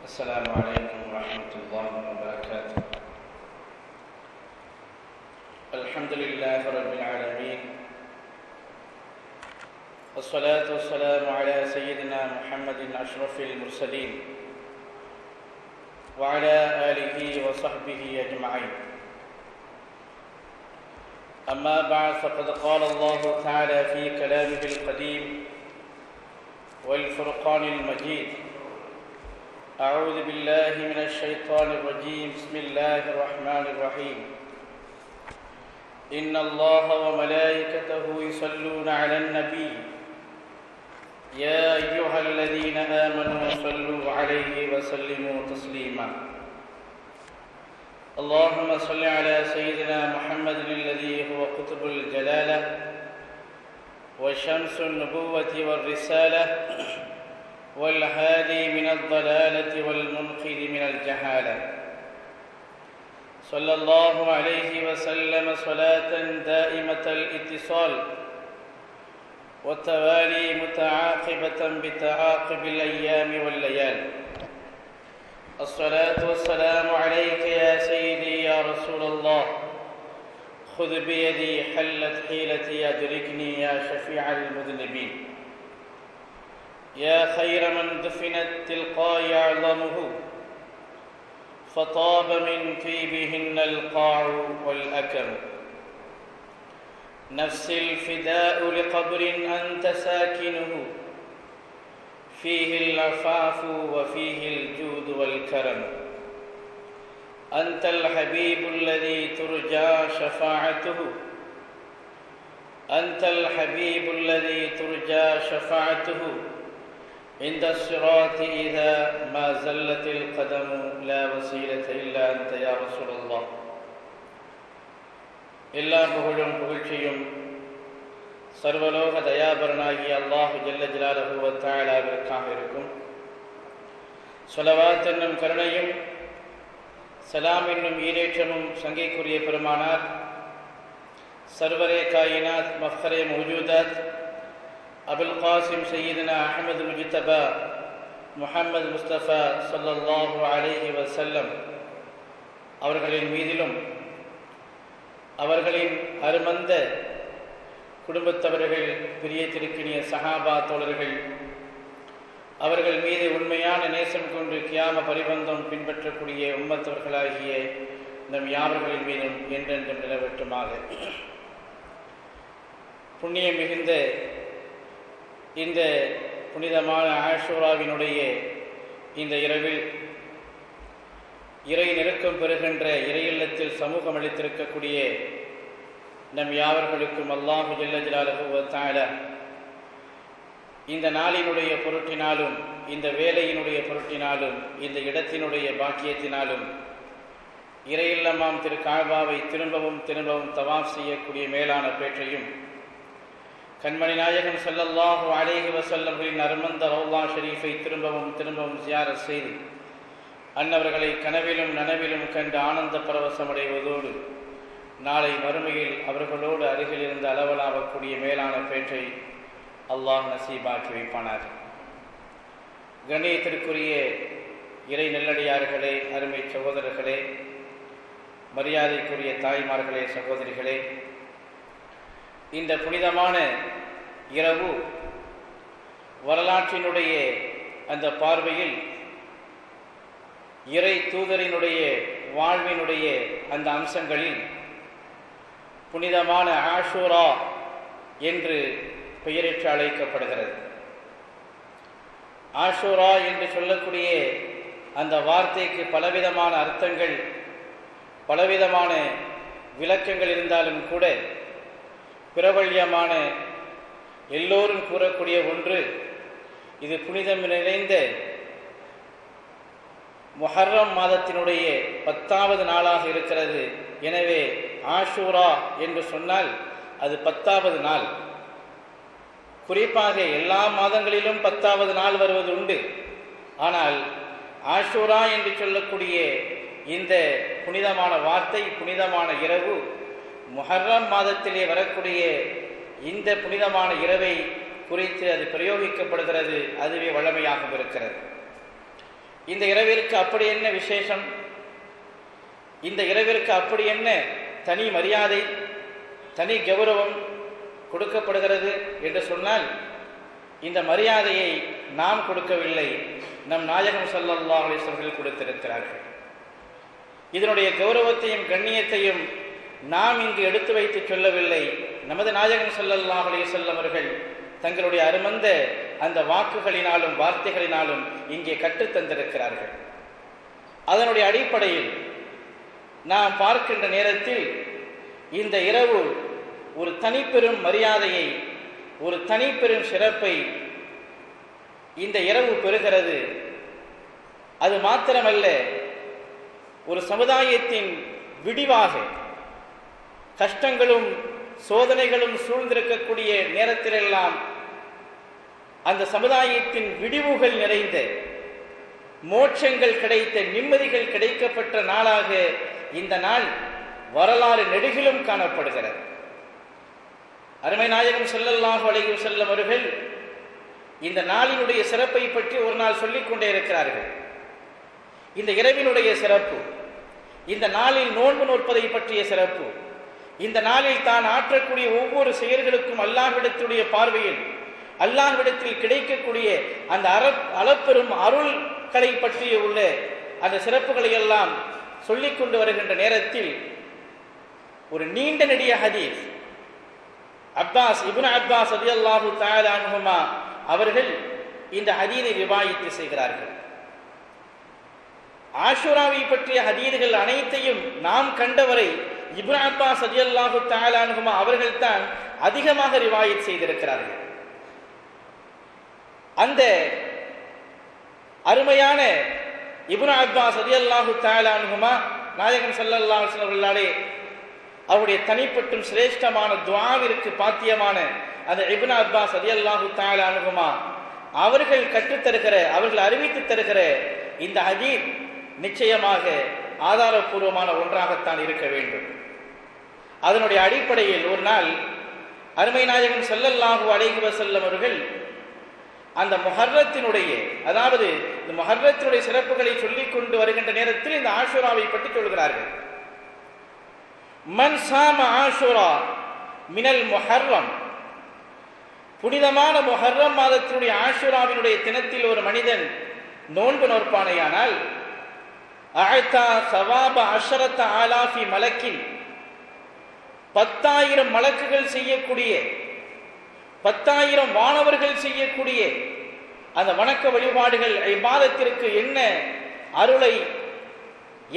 السلام عليكم ورحمة الله وبركاته. الحمد لله رب العالمين، والصلاة والسلام على سيدنا محمد أشرف المرسلين وعلى آله وصحبه أجمعين. أما بعد، فقد قال الله تعالى في كلامه القديم والفرقان المجيد: أعوذ بالله من الشيطان الرجيم، بسم الله الرحمن الرحيم. إن الله وملائكته يصلون على النبي يا أيها الذين آمنوا صلوا عليه وسلموا تسليما. اللهم صل على سيدنا محمد الذي هو قطب الجلالة وشمس النبوة والرسالة والهادي من الضلالة والمنقذ من الجهالة. صلى الله عليه وسلم صلاة دائمة الاتصال والتوالي متعاقبة بتعاقب الأيام والليالي. الصلاة والسلام عليك يا سيدي يا رسول الله، خذ بيدي حلت حيلتي أدركني يا شفيع المذنبين. يا خير من دفنت تلقاء أعظمه فطاب من طيبهن القاع والأكم. نفسي الفداء لقبر أنت ساكنه، فيه العفاف وفيه الجود والكرم. أنت الحبيب الذي ترجى شفاعته، أنت الحبيب الذي ترجى شفاعته عند الصراط إذا ما زلت القدم، لا وسيلة إلا أنت يا رسول الله. எல்லா புகழும் புகழ்ச்சியும் சர்வலோக தயாபரனாகிய அல்லாஹ் ஜல்ல ஜலாலுஹு வ தஆலாவிற்காக இருக்கும். ஸலவாத் என்னும் கருணையும் சலாம் என்னும் ஈரேற்றமும் சங்கைக்குரிய பெருமானார் சர்வரே காயினாத் மஃகரே மௌஜூதாத் அபுல் காசிம் சையீதுனா அஹ்மது முஜ்தபா முஹம்மது முஸ்தபா ஸல்லல்லாஹு அலைஹி வஸல்லம் அவர்களின் மீதிலும் அவர்களின் அருமந்த குடும்பத்தவர்கள், பிரியத்திற்கினிய சஹாபா தோழர்கள், அவர்கள் மீது உண்மையான நேசம் கொண்டு கியாம பரிபந்தம் பின்பற்றக்கூடிய உம்மத்தவர்களாகிய நம் யாவர்களின் மீதும் என்றென்றும் நிலவட்டுமாக. புண்ணியம் மிகுந்த இந்த புனிதமான ஆஷூராவினுடைய இந்த இரவில் இறை நெருக்கம் பெறுகின்ற இறையில்லத்தில் சமூகம் அளித்திருக்கக்கூடிய நம் யாவர்களுக்கும் அல்லாஹு ஜல்ல ஜலாலுஹு வ தஆலா இந்த நாளினுடைய பொருட்டினாலும், இந்த வேலையினுடைய பொருட்டினாலும், இந்த இடத்தினுடைய பாக்கியத்தினாலும் இறையில்லமாம் திரு காபாவை திரும்பவும் திரும்பவும் தவாஃப் செய்யக்கூடிய மேலான பேற்றையும், கண்மணி நாயகம் ஸல்லல்லாஹு அலைஹி வஸல்லம்களின் அருமந்த ரௌலா ஷரீஃபை திரும்பவும் திரும்பவும் ஜியாரத் செய்து அன்னவர்களை கனவிலும் நனவிலும் கண்டு ஆனந்த பரவசமடைவதோடு நாளை மறுமையில் அவர்களோடு அருகில் இருந்து அளவலாகக்கூடிய மேலான பேற்றை அல்லாஹ் நசீபாக்கி வைப்பானார். கண்ணியத்திற்குரிய இறை நெல்லடியார்களே, அருமை சகோதரர்களே, மரியாதைக்குரிய தாய்மார்களே, சகோதரிகளே, இந்த புனிதமான இரவு வரலாற்றினுடைய அந்த பார்வையில் இறை தூதரினுடைய வாழ்வினுடைய அந்த அம்சங்களில் புனிதமான ஆஷூரா என்று பெயரிட்டு அழைக்கப்படுகிறது. ஆஷூரா என்று சொல்லக்கூடிய அந்த வார்த்தைக்கு பலவிதமான அர்த்தங்கள், பலவிதமான விளக்கங்கள் இருந்தாலும் கூட பிரபல்யமான எல்லோரும் கூறக்கூடிய ஒன்று, இது புனிதம் நிறைந்த முஹர்ரம் மாதத்தினுடைய 10வது நாளாக இருக்கிறது. எனவே ஆஷூரா என்று சொன்னால் அது 10வது நாள். குறிப்பாக எல்லா மாதங்களிலும் 10வது நாள் வருவது உண்டு. ஆனால் ஆஷூரா என்று சொல்லக்கூடிய இந்த புனிதமான வார்த்தை, புனிதமான இரவு, முஹர்ரம் மாதத்திலே வரக்கூடிய இந்த புனிதமான இரவை குறித்து அது பிரயோகிக்கப்படுகிறது. அதுவே வழமையாக இருக்கிறது. இந்த இரவிற்கு அப்படி என்ன விசேஷம், இந்த இரவிற்கு அப்படி என்ன தனி மரியாதை, தனி கௌரவம் கொடுக்கப்படுகிறது என்று சொன்னால், இந்த மரியாதையை நாம் கொடுக்கவில்லை, நம் நாயகம் ஸல்லல்லாஹு அலைஹி வஸல்லம் கொடுத்திருக்கிறார்கள். இதனுடைய கௌரவத்தையும் கண்ணியத்தையும் நாம் இங்கு எடுத்து வைத்து சொல்லவில்லை, நமது நாயகம் ஸல்லல்லாஹு அலைஹி வஸல்லம் அவர்கள் தங்களுடைய அருமந்த அந்த வாக்குகளினாலும் வார்த்தைகளினாலும் இங்கே கற்றுத்தந்திருக்கிறார்கள். அதனுடைய அடிப்படையில் நாம் பார்க்கின்ற நேரத்தில் இந்த இரவு ஒரு தனிப்பெரும் மரியாதையை, ஒரு தனிப்பெரும் சிறப்பை இந்த இரவு பெறுகிறது. அது மாத்திரமல்ல, ஒரு சமுதாயத்தின் விடிவாக கஷ்டங்களும் சோதனைகளும் சூழ்ந்திருக்கக்கூடிய நேரத்திலெல்லாம் அந்த சமுதாயத்தின் விடிவுகள் நிறைந்த, மோட்சங்கள் கிடைத்த, நிம்மதிகள் கிடைக்கப்பட்ட நாளாக இந்த நாள் வரலாறு நெடுகிலும் காணப்படுகிறது. அருமை நாயகம் ஸல்லல்லாஹு அலைஹி வஸல்லம் அவர்கள் இந்த நாளினுடைய சிறப்பை பற்றி ஒரு நாள் சொல்லிக் கொண்டே இருக்கிறார்கள். இந்த இரவினுடைய சிறப்பு, இந்த நாளில் நோன்பு நோற்பதை பற்றிய சிறப்பு, இந்த நாளில் தான் ஆற்றக்கூடிய ஒவ்வொரு செயல்களுக்கும் அல்லாஹ்விடத்துடைய பார்வையில் அல்லாஹ்விடத்தில் கிடைக்கக்கூடிய அந்த அளப்பெரும் அருள்களை பற்றிய உள்ள அந்த சிறப்புகளை எல்லாம் சொல்லிக் கொண்டு வருகின்ற நேரத்தில் ஒரு நீண்ட நெடிய ஹதீஸ், இப்னு அப்பாஸ் ரலியல்லாஹு தஆலா அன்ஹுமா அவர்கள் இந்த ஹதீஸை ரிவாயத்து செய்கிறார்கள். ஆஷுராவை பற்றிய ஹதீதுகள் அனைத்தையும் நாம் கண்டவரை இப்னு அப்பாஸ் ரலியல்லாஹு தஆலா அன்ஹுமா அவர்கள் தான் அதிகமாக ரிவாயத் செய்திருக்கிறார்கள். அந்த அருமையான இப்னு அப்பாஸ் ரலியல்லாஹு தஆலா அன்ஹுமா நாயகம் ஸல்லல்லாஹு அலைஹி வஸல்லம் அவருடைய தனிப்பட்டும் சிரேஷ்டமான துஆவிற்கு பாத்தியமான அந்த இப்னு அப்பாஸ் ரலியல்லாஹு தஆலா அன்ஹுமா அவர்கள் கற்றுத்தருகிற, அவர்கள் அறிவித்து தருகிற இந்த ஹதீஸ் நிச்சயமாக ஆதாரபூர்வமான ஒன்றாகத்தான் இருக்க வேண்டும். அதனுடைய அடிப்படையில் ஒரு நாள் அருமை நாயகம் ஸல்லல்லாஹு அலைஹி வஸல்லம் அவர்கள் அந்த முஹர்ரத்தினுடைய, அதாவது இந்த முஹர்ரத்தினுடைய சிறப்புகளை சொல்லிக் கொண்டு வருகின்ற நேரத்தில் இந்த ஆஷுராவை பற்றி சொல்கிறார்கள். மன் சாம ஆஷுரா மினல் முஹர்ரம், புனிதமான முஹர்ரம் மாதத்தினுடைய ஆஷுராவினுடைய தினத்தில் ஒரு மனிதன் நோன்பு நோற்பானையானால் அஅதா ஸவாப அஷரத ஆலாஃபி மலக்கின், 10,000 மலக்குகள் செய்யக்கூடிய, 10,000 வானவர்கள் செய்யக்கூடிய அந்த வணக்க வழிபாடுகள் இபாதத்திற்கு என்ன அருளை,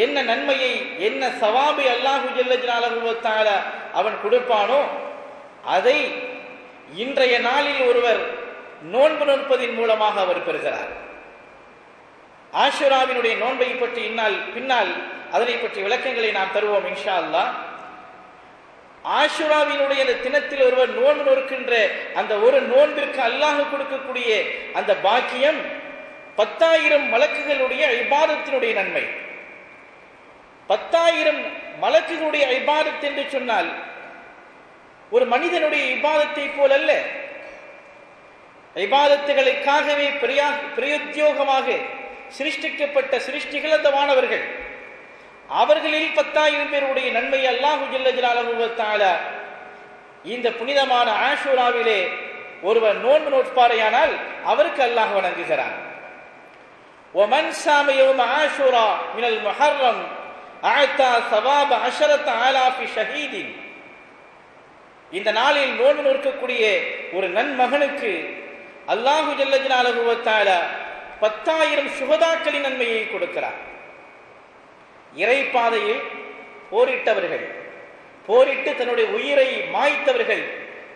என்ன நன்மையை, என்ன சவாபை அல்லாஹு ஜல்ல ஜலாலுஹு வ தஆலா அவன் கொடுப்பானோ அதை இன்றைய நாளில் ஒருவர் நோன்பு நோற்பதின் மூலமாக அவர் பெறுகிறார். ஆஷுராவினுடைய நோன்பை பற்றி பின்னால் அதனை பற்றி விளக்கங்களை நாம் தருவோம் இன்ஷா அல்லாஹ். ஆஷுராவினுடைய அந்த தினத்தில் ஒருவர் நோன்பு நோக்கின்ற அந்த ஒரு நோன்பிற்கு அல்லாஹ் கொடுக்கக்கூடிய அந்த பாக்கியம் 10,000 மலக்குகளுடைய இபாதத்தினுடைய நன்மை. 10,000 மலக்குகளுடைய இபாதத் என்று சொன்னால் ஒரு மனிதனுடைய இபாதத்தை போல் அல்ல. இபாதத்துகளுக்காகவே பிரயோத்தியோகமாக சிருஷ்டிக்கப்பட்ட சிருஷ்டிகள் அந்த வானவர்கள். அவர்களில் 10,000 பேருடைய நன்மை அல்லாஹு ஜல்ல ஜலாலுஹு வ தஆலா இந்த புனிதமான ஆஷுராவிலே ஒருவர் நோன்பு நோட்பாரையானால் அவருக்கு அல்லாஹ் வழங்குகிறான். ومن صام يوم عاشوراء من المحرم اعطى ثواب 10,000 شهيد, இந்த நாளில் நோன்பு நோக்கக்கூடிய ஒரு நன்மகனுக்கு அல்லாஹு ஜல்ல ஜலாலுஹு வ தஆலா 10,000 சுஹதாக்களின் நன்மையை கொடுக்கிறார். இறைப்பாதையில் போரிட்டவர்கள், போரிட்டு தன்னுடைய உயிரை மாய்த்தவர்கள்,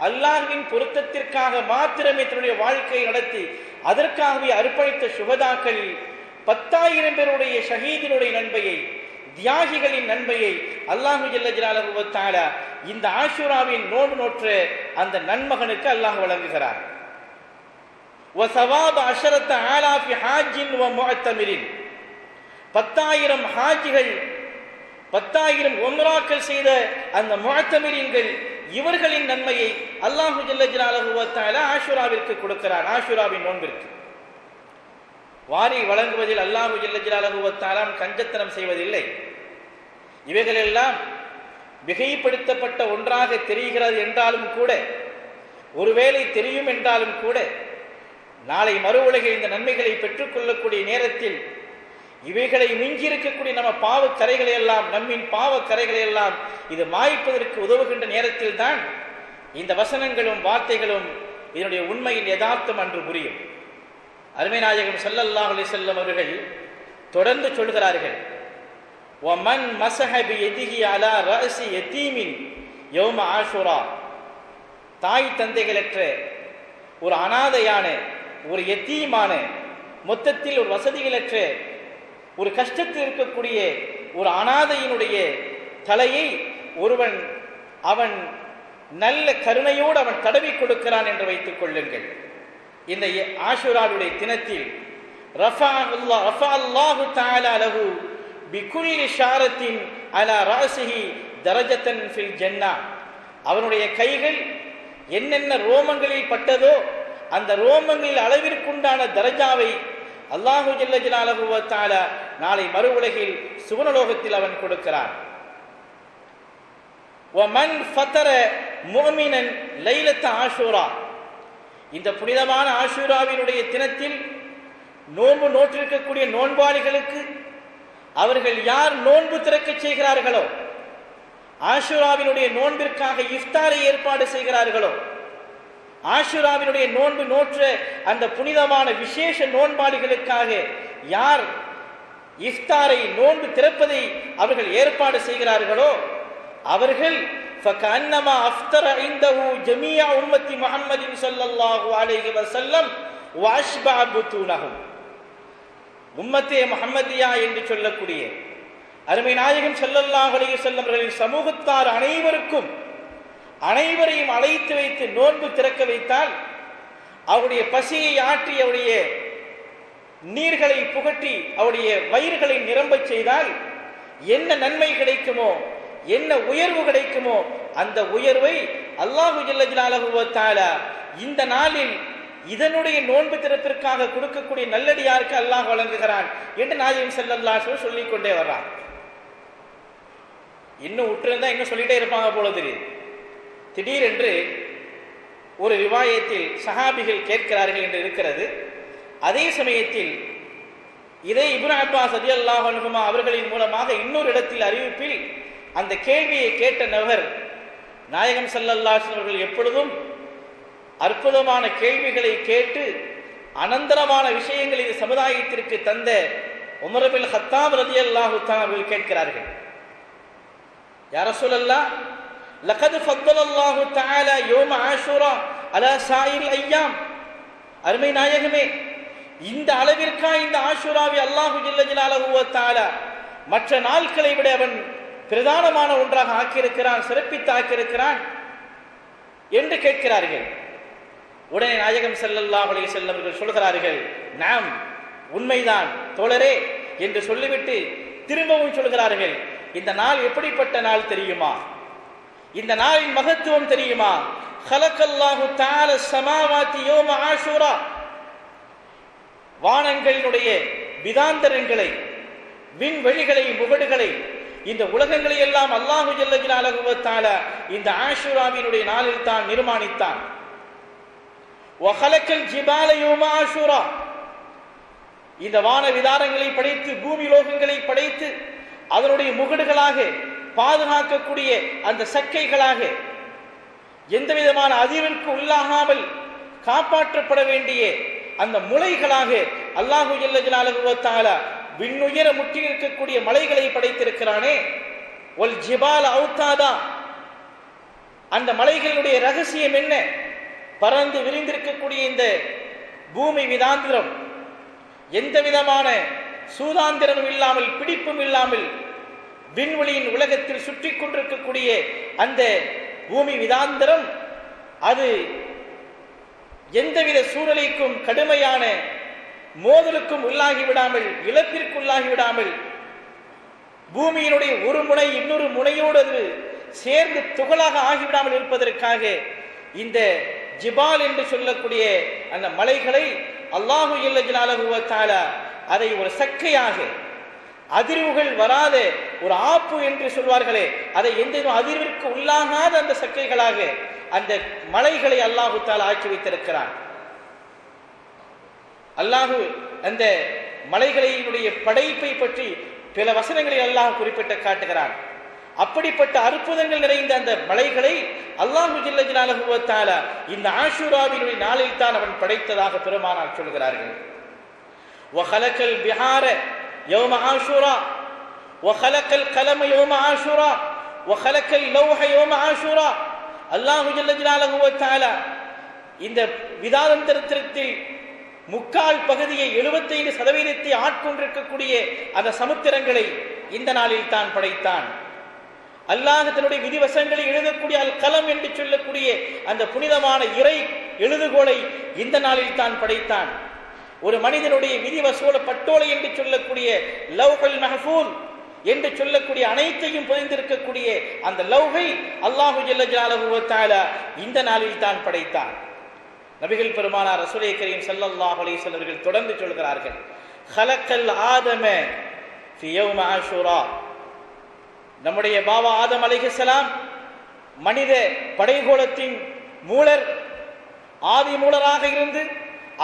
அல்லாஹ்வின் பொருத்தத்திற்காக மாத்திரமே தன்னுடைய வாழ்க்கையை நடத்தி அதற்காகவே அர்ப்பணித்த சுஹதாக்கள் 10,000 பேருடைய ஷஹீதினுடைய நன்மையை, தியாகிகளின் நன்மையை அல்லாஹு ஜல்ல ஜலாலுஹு வ தஆலா இந்த ஆஷுராவின் நோன்பு நோற்ற அந்த நன்மகனுக்கு அல்லாஹ் வழங்குகிறார். وثواب 10,000 حاج ومعتمر, 10,000 ஹாஜிகள், 10,000 உம்ராக்கள் செய்த அந்த முஅத்தமிரீன்கள், இவர்களின் நன்மையை அல்லாஹு ஜல்ல ஜலாலுஹு வ தஆலா ஆஷுராவிற்கு கொடுக்கிறார், ஆஷுராவின் நோன்பிற்கு. வாரி வழங்குவதில் அல்லாஹு ஜல்ல ஜலாலுஹு வ தஆலா கஞ்சத்தனம் செய்வதில்லை. இவைகளெல்லாம் மிகைப்படுத்தப்பட்ட ஒன்றாக தெரிகிறது என்றாலும் கூட, ஒருவேளை தெரியும் என்றாலும் கூட, நாளை மறு உலகில் இந்த நன்மைகளை பெற்றுக்கொள்ளக்கூடிய நேரத்தில் இவைகளை மிஞ்சியிருக்கக்கூடிய நம்ம பாவக்கரைகளை எல்லாம், நம்மின் பாவக்கரைகளை எல்லாம் இது மாய்ப்பதற்கு உதவுகின்ற நேரத்தில் தான் இந்த வசனங்களும் வார்த்தைகளும் இதனுடைய உண்மையின் யதார்த்தம் அன்று புரியும். அருமை நாயகம் ஸல்லல்லாஹு அலைஹி வஸல்லம் அவர்கள் தொடர்ந்து சொல்கிறார்கள், வமன் மஸஹ பியதிஹி அலா ரஅஸி யதீமின் யௌம ஆஷுரா. தாய் தந்தைகளற்ற ஒரு அனாதையான, ஒரு யத்தீமான, மொத்தத்தில் ஒரு வசதிகளற்ற, ஒரு கஷ்டத்தில் இருக்கக்கூடிய ஒரு அனாதையினுடைய தலையை ஒருவன் அவன் நல்ல கருணையோடு அவன் தடவி கொடுக்கிறான் என்று வைத்துக் கொள்ளுங்கள். இந்த ஆஷுராவுடைய தினத்தில் ரஃபா அல்லாஹு தஆலா லஹு பிகுல்லி ஷாரத்தின் அலா ரஅஸிஹி தரஜத்தன் ஃபில் ஜன்னah. அவனுடைய கைகள் என்னென்ன ரோமங்களில் பட்டதோ அந்த ரோமங்களில் அளவிற்குண்டான தரஜாவை அல்லாஹு ஜல்ல ஜலாலுஹு வ தஆலா நாளை மறு உலகில் சுவனலோகத்தில் அவன் கொடுக்கிறான். வமன் ஃபதர முஃமினன் லைலத்த ஆஷூரா. இந்த புனிதமான ஆஷூராவினுடைய தினத்தில் நோன்பு நோற்றிருக்கக்கூடிய நோன்பாளிகளுக்கு அவர்கள் யார் நோன்பு திறக்க செய்கிறார்களோ, ஆஷூராவினுடைய நோன்பிற்காக இஃப்தாரை ஏற்பாடு செய்கிறார்களோ, ஆஷூராவினுடைய நோன்பு நோற்ற அந்த புனிதமான விசேஷ நோன்பாளிகளுக்காக யார் இஃப்தாரை நோன்பு திறப்பதை அவர்கள் ஏற்பாடு செய்கிறார்களோ, அவர்கள் ஃபகஅன்னமா அஃப்தர இன்தஹு ஜமீஅ உம்மத்தி முஹம்மதின் ஸல்லல்லாஹு அலைஹி வஸல்லம் வ அஷ்பஅ புதூனஹும். உம்மத்தே முஹம்மதியா என்று சொல்லக்கூடிய அருமை நாயகம் ஸல்லல்லாஹு அலைஹி வஸல்லம் அவர்களின் சமூகத்தார் அனைவரையும் அழைத்து வைத்து நோன்பு திறக்க வைத்தால், அவருடைய பசியை ஆற்றி அவருடைய நீர்களை புகட்டி அவருடைய வயிறுகளை நிரம்பச் செய்தால் என்ன நன்மை கிடைக்குமோ, என்ன உயர்வு கிடைக்குமோ, அந்த உயர்வை அல்லாஹு ஜல்ல ஜலாலுஹு வ தஆலா இந்த நாளில் இதனுடைய நோன்பு திறப்பிற்காக கொடுக்கக்கூடிய நல்லடியாருக்கு அல்லாஹ் வழங்குகிறான் என்று நாயகம் ஸல்லல்லாஹு அலைஹி வஸல்லம் சொல்லிக் கொண்டே வர்றான். இன்னும் உற்றிருந்தா இன்னும் சொல்லிட்டே இருப்பாங்க போல தெரியுது. திடீரென்று ஒரு ரிவாயத்தில் சஹாபிகள் கேட்கிறார்கள் என்று இருக்கிறது. அதே சமயத்தில் இதை இப்னு அப்பாஸ் ரலியல்லாஹு அன்ஹுமா அவர்களின் மூலமாக இன்னொரு இடத்தில் அறிவிப்பில் அந்த கேள்வியை கேட்ட நபர் நாயகம் ஸல்லல்லாஹு அலைஹி வஸல்லம் அவர்கள் எப்பொழுதும் அற்புதமான கேள்விகளை கேட்டு அனந்தரமான விஷயங்களை இந்த சமுதாயத்திற்கு தந்த உமர் இப்னு கத்தாப் ரலியல்லாஹு தஆலா அவர்கள் கேட்கிறார்கள், யா ரசூலல்லாஹ் லகத் ஃபضலல்லாஹு தஆலா யௌம ஆஷூரா அலா சாயில் அய்யாம். அருமை நாயகமே, இந்த அளவிற்கா இந்த ஆஷூராவை அல்லாஹு ஜல்ல ஜலாலுஹு வ தஆலா மற்ற நாட்களை விட அவன் பிரதானமான ஒன்றாக ஆக்கியிருக்கிறான், சிறப்பித்து ஆக்கியிருக்கிறான் என்று கேட்கிறார்கள். உடனே நாயகம் ஸல்லல்லாஹு அலைஹி வஸல்லம் அவர்கள் சொல்கிறார்கள், நாம் உண்மைதான் தோழரே என்று சொல்லிவிட்டு திரும்பவும் சொல்கிறார்கள், இந்த நாள் எப்படிப்பட்ட நாள் தெரியுமா, இந்த நாளின் மகத்துவம் தெரியுமா? ஹலக்கல்லாஹு தஆலா ஸமாவாதி யௌம ஆஷூரா. வானங்களினுடைய விதாந்தரங்களை, விண்வெளிகளை, முகடுகளை, இந்த உலகங்களை எல்லாம் அல்லாஹு ஜல்ல ஜலாலுஹு வ தஆலா இந்த ஆஷூராவினுடைய நாளில் தான் நிர்மாணித்தான். வஹலக்கல் ஜிபால யௌம ஆஷூரா. இந்த வான விதாரங்களை படைத்து, பூமி லோகங்களை படைத்து, அதனுடைய முகடுகளாக பாதுகாக்கக்கூடிய அந்த சக்கைகளாக, எந்த விதமான அதிர்விற்கு உள்ளாகாமல் காப்பாற்றப்பட வேண்டிய அந்த முளைகளாக அல்லாஹு ஜல்ல ஜலாலுஹு வ தஆலா விண்ணுயர முற்றி இருக்கக்கூடிய மலைகளை படைத்திருக்கிறானே. ஒல் ஜிபால அவுதாதா. அந்த மலைகளுடைய ரகசியம் என்ன? பறந்து விரிந்திருக்கக்கூடிய இந்த பூமி விதாந்திரம் எந்த விதமான சூதாந்திரமும் இல்லாமல், பிடிப்பும் இல்லாமல் விண்வெளியின் உலகத்தில் சுற்றி கொண்டிருக்கக்கூடிய அந்த பூமி விதாந்திரம், அது எந்தவித சூழலுக்கும் கடுமையான மோதலுக்கும் உள்ளாகிவிடாமல், இழப்பிற்குள்ளாகிவிடாமல், பூமியினுடைய ஒரு முனை இன்னொரு முனையோடு அது சேர்ந்து துகளாக ஆகிவிடாமல் இருப்பதற்காக இந்த ஜிபால் என்று சொல்லக்கூடிய அந்த மலைகளை அல்லாஹு ஜல்ல ஜலாலுஹு வ தஆலா அதை ஒரு சக்கையாக, அதிர்வுகள் வராத ஒரு ஆப்பு என்று சொல்வார்களே, அதை எந்த அதிர்விற்கு உள்ளாகாத அந்த சக்கைகளாக அந்த மலைகளை அல்லாஹு தஆலா ஆக்கி வைத்திருக்கிறான். அல்லாஹு அந்த மலைகளினுடைய படைப்பை பற்றி பல வசனங்களில் அல்லாஹ் குறிப்பிட்டு காட்டுகிறான். அப்படிப்பட்ட அற்புதங்கள் நிறைந்த அந்த மலைகளை அல்லாஹு ஜல்ல ஜலாலுஹு வ தஆலா இந்த ஆஷூராவினுடைய நாளில் தான் அவன் படைத்ததாக பெருமானார் சொல்கிறார்கள். وخلق البحار يوم عاشوراء وخلق القلم يوم عاشوراء وخلق اللوح يوم عاشوراء. அல்லாஹு ஜல்ல ஜலாலுஹு வ தஆலா இந்த விதாந்தரத்தில் முக்கால் பகுதியை 75% ஆட்கொண்டிருக்கக்கூடிய அந்த சமுத்திரங்களை இந்த நாளில் தான் படைத்தான். அல்லாஹ் தன்னுடைய விதிவசங்களை எழுதக்கூடிய அல் கலம் என்று சொல்லக்கூடிய அந்த புனிதமான இறை எழுதுகோலை இந்த நாளில் தான் படைத்தான். ஒரு மனிதனுடைய விதிவசோல பட்டோலை என்று சொல்லக்கூடிய லவ்ஹுல் மஹ்ஃபூஸ் என்று சொல்லக்கூடிய அனைத்தையும் புரிந்திருக்கக்கூடிய அந்த லவ்ஹை அல்லாஹு ஜல்ல ஜலாலுஹு வ தஆலா இந்த நாளில் தான் படைத்தான். நபிகள் பெருமானார் ரசூலே கரீம் ஸல்லல்லாஹு அலைஹி வஸல்லம் அவர்கள் தொடர்ந்து சொல்கிறார்கள், خلقல் ஆதம ஃபி யௌம ஆஷூரா. நம்முடைய பாபா ஆதம் அலைஹிஸ்ஸலாம் மனித படைகோளத்தின் மூலர், ஆதி மூலராக இருந்து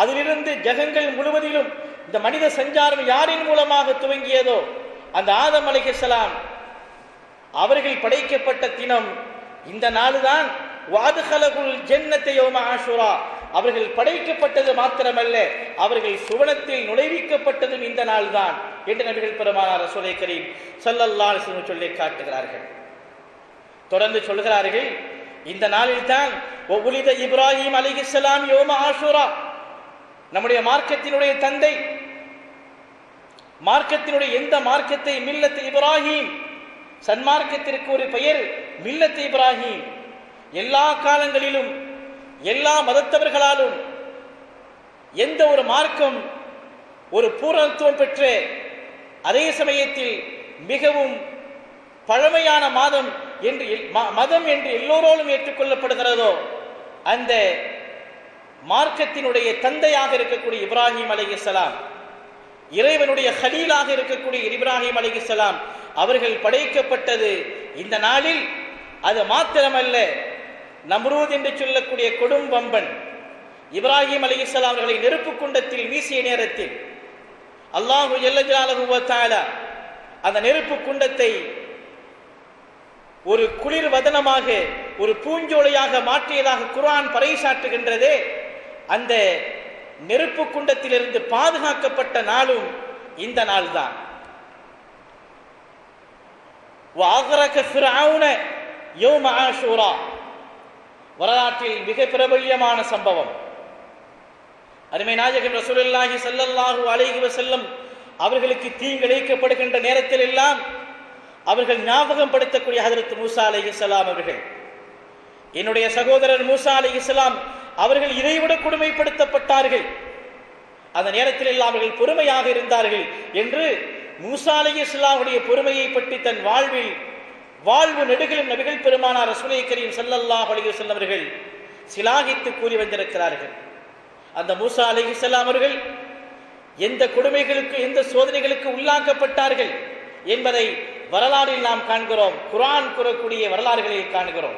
அதிலிருந்து ஜகங்கள் முழுவதிலும் இந்த மனித சஞ்சாரம் யாரின் மூலமாக துவங்கியதோ அந்த ஆதம் அலைஹிஸ்ஸலாம் அவர்கள் படைக்கப்பட்ட தினம் இந்த நாளுதான். வாதுகலகுல் ஜன்னத்தை யௌம ஆஷூரா. அவர்கள் படைக்கப்பட்டது மாத்திரமல்ல, அவர்கள் சுவனத்தில் நுழைவிக்கப்பட்டதும் இந்த நாள் தான் என்று நபிகள் பெருமானார் ரசூலே கரீம் ஸல்லல்லாஹு அலைஹி வஸல்லம் சொல்லி காட்டுகிறார்கள். தொடர்ந்து சொல்கிறார்கள், இந்த நாளில் தான் ஒவுலித இப்ராஹிம் அலைஹிஸ்ஸலாம் யௌம ஆஷூரா. நம்முடைய மார்க்கத்தினுடைய தந்தை, மார்க்கத்தினுடைய எந்த மார்க்கத்தை, மில்லத் இப்ராஹிம், சன்மார்க்கத்திற்கு ஒரு பெயர் மில்லத் இப்ராஹிம். எல்லா காலங்களிலும் எல்லா மதத்தவர்களாலும் எந்த ஒரு மார்க்கம் ஒரு பூரணத்துவம் பெற்ற அதே சமயத்தில் மிகவும் பழமையான மதம் என்று எல்லோரோடும் ஏற்றுக்கொள்ளப்படுகிறதோ அந்த மார்க்கத்தினுடைய தந்தையாக இருக்கக்கூடிய இப்ராஹிம் அலைஹிஸ்ஸலாம், இறைவனுடைய ஹலீலாக இருக்கக்கூடிய இப்ராஹிம் அலைஹிஸ்ஸலாம் அவர்கள் படைக்கப்பட்டது இந்த நாளில். அது மாத்திரமல்ல, நம்ரூத் என்று சொல்லக்கூடிய கொடும் வம்பன் இப்ராஹிம் அலைஹிஸ்ஸலாம் அவர்களை நெருப்பு குண்டத்தில் வீசிய நேரத்தில் அல்லாஹு ஜல்ல ஜலாலுஹு வ தஆலா அந்த நெருப்பு குண்டத்தை ஒரு குளிர் வதனமாக, ஒரு பூஞ்சோலையாக மாற்றியதாக குர்ஆன் பறைசாற்றுகின்றதே, அந்த நெருப்பு குண்டத்திலிருந்து பாதுகாக்கப்பட்ட நாளும் இந்த நாள் தான். வஅக்ரக ஃபிர்அவுன யௌம ஆஷூரா. வரலாற்றில் மிக பிரபல்யமான சம்பவம். அருமை நாயகம் ரசூலுல்லாஹி ஸல்லல்லாஹு அலைஹி வஸல்லம் அவர்களுக்கு தீங்கிழைக்கப்படுகின்ற நேரத்தில் எல்லாம் அவர்கள் ஞாபகம் படுத்தக்கூடிய ஹஜ்ரத் மூசா அலைஹிஸ்ஸலாம் அவர்கள், என்னுடைய சகோதரர் மூசா அலைஹிஸ்ஸலாம் அவர்கள் இதைவிட கொடுமைப்படுத்தப்பட்டார்கள், அந்த நேரத்தில் எல்லாம் அவர்கள் பொறுமையாக இருந்தார்கள் என்று மூசா அலைஹிஸ்ஸலாமுடைய பொறுமையை பற்றி தன் வாழ்வு நெடுகிலும் நபிகள் பெருமானார் ரசூலே கரீம் ஸல்லல்லாஹு அலைஹி வஸல்லம் அவர்கள் சிலாகித்து கூறி வந்திருக்கிறார்கள். அந்த மூசா அலைஹிஸ்ஸலாம் அவர்கள் எந்த கொடுமைகளுக்கு, எந்த சோதனைகளுக்கு உள்ளாக்கப்பட்டார்கள் என்பதை வரலாறில் நாம் காண்கிறோம். குர்ஆன் கூறக்கூடிய வரலாறுகளில் காண்கிறோம்.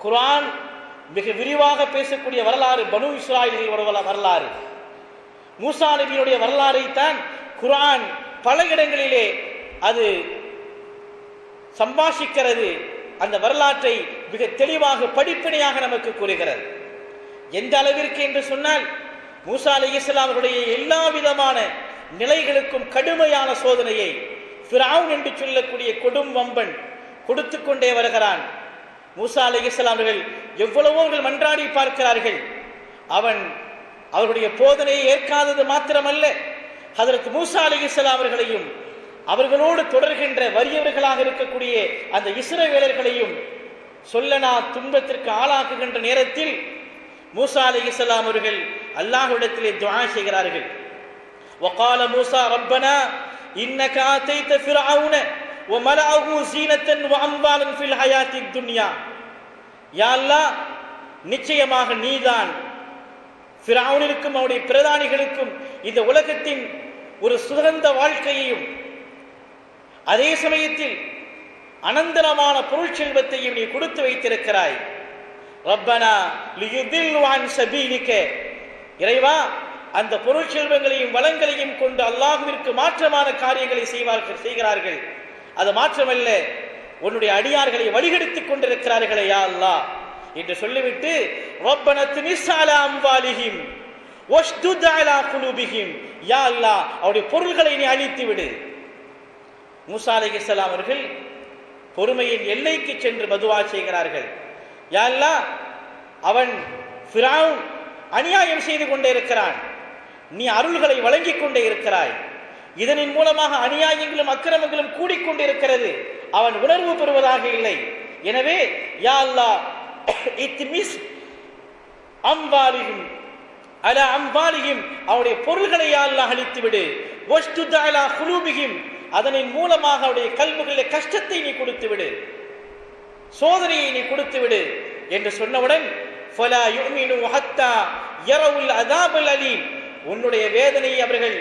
குர்ஆன் மிக விரிவாக பேசக்கூடிய வரலாறு பனு இஸ்ராயீல் வரலாறு. மூசா நபியுடைய வரலாறை தான் குர்ஆன் பல இடங்களிலே அது சம்பாஷிக்கிறது. அந்த வரலாற்றை மிக தெளிவாக படிப்பினையாக நமக்கு கூறுகிறது. எந்த அளவிற்கு என்று சொன்னால், மூசா அலைஹிஸ்ஸலாம் அவர்களுடைய எல்லா விதமான நிலைகளுக்கும் கடுமையான சோதனையை ஃபிரௌன் என்று சொல்லக்கூடிய கொடும் வம்பன் கொடுத்து கொண்டே வருகிறான். மூசா அலைஹிஸ்ஸலாம் அவர்கள் எவ்வளவோ அவர்கள் மன்றாடி பார்க்கிறார்கள். அவர்களுடைய போதனையை ஏற்காதது மாத்திரமல்ல, ஹஜ்ரத் மூசா அலைஹிஸ்ஸலாம் அவர்களையும் அவர்களோடு தொடர்கின்ற வறியவர்களாக இருக்கக்கூடிய அந்த இஸ்ரவேலர்களையும் சொல்லனா துன்பத்திற்கு ஆளாக்குகின்ற நேரத்தில் மூசா அலைஹிஸ்ஸலாம் அவர்கள் அல்லாஹ்விடத்திலே துஆ செய்கிறார்கள். وقال موسى ربنا انك اتيت فرعون وملأه زينة واموالا في الحياة الدنيا. யா அல்லாஹ், நிச்சயமாக நீதான் ஃபிரௌனிற்கும் அவருடைய பிரதானிகளுக்கும் இந்த உலகத்தின் ஒரு சுகந்த வாழ்க்கையையும் அதே சமயத்தில் அனந்தரமான பொருள் செல்வத்தையும் நீ கொடுத்து வைத்திருக்கிறாய். ரப்பனா லியுதில்லு அன் சபீலிக, இறைவா அந்த பொருள் செல்வங்களையும் வளங்களையும் கொண்டு அல்லாஹ்விற்கு மாற்றமான காரியங்களை செய்கிறார்கள். அது மாற்றமல்ல, உன்னுடைய அடியார்களை வழிகெடுத்துக் கொண்டிருக்கிறார்களே யா அல்லாஹ் என்று சொல்லிவிட்டு ரப்பனா துமிஸ் அலா அம்வாலிஹிம் வஷ்துத் அலா குலூபிஹிம், யா அல்லாஹ் அவருடைய பொருள்களை நீ அழித்து விடு. மூசா அலைஹிஸ்ஸலாம் அவர்கள் பொறுமையின் எல்லைக்கு சென்று மதுவா செய்கிறார்கள். யா அல்லாஹ், அவன் ஃபிரௌன் அநியாயம் செய்து கொண்டே இருக்கிறான், நீ அருள்களை வழங்கிக் கொண்டே இருக்கிறாய். இதனின் மூலமாக அநியாயங்களும் அக்கிரமங்களும் கூடிக்கொண்டே இருக்கிறது, அவன் உணர்வு பெறுவதாக இல்லை. எனவே யா அல்லாஹ் இத்மிஸ் அம்வாலிஹிம் அலா அம்வாலிஹிம், அவருடைய பொருள்களை யா அல்லாஹ் அழித்து விடு. வஷ்துத் அலா குலூபிஹிம், அதனின் மூலமாக அவருடைய கல்விகளில் கஷ்டத்தை நீ கொடுத்து விடு, சோதனையை நீ கொடுத்து விடு என்று சொன்னவுடன் ஃபலா யுமினு ஹத்தா யரவுல் அஸாபல் அலீம், உன்னுடைய வேதனையை அவர்கள்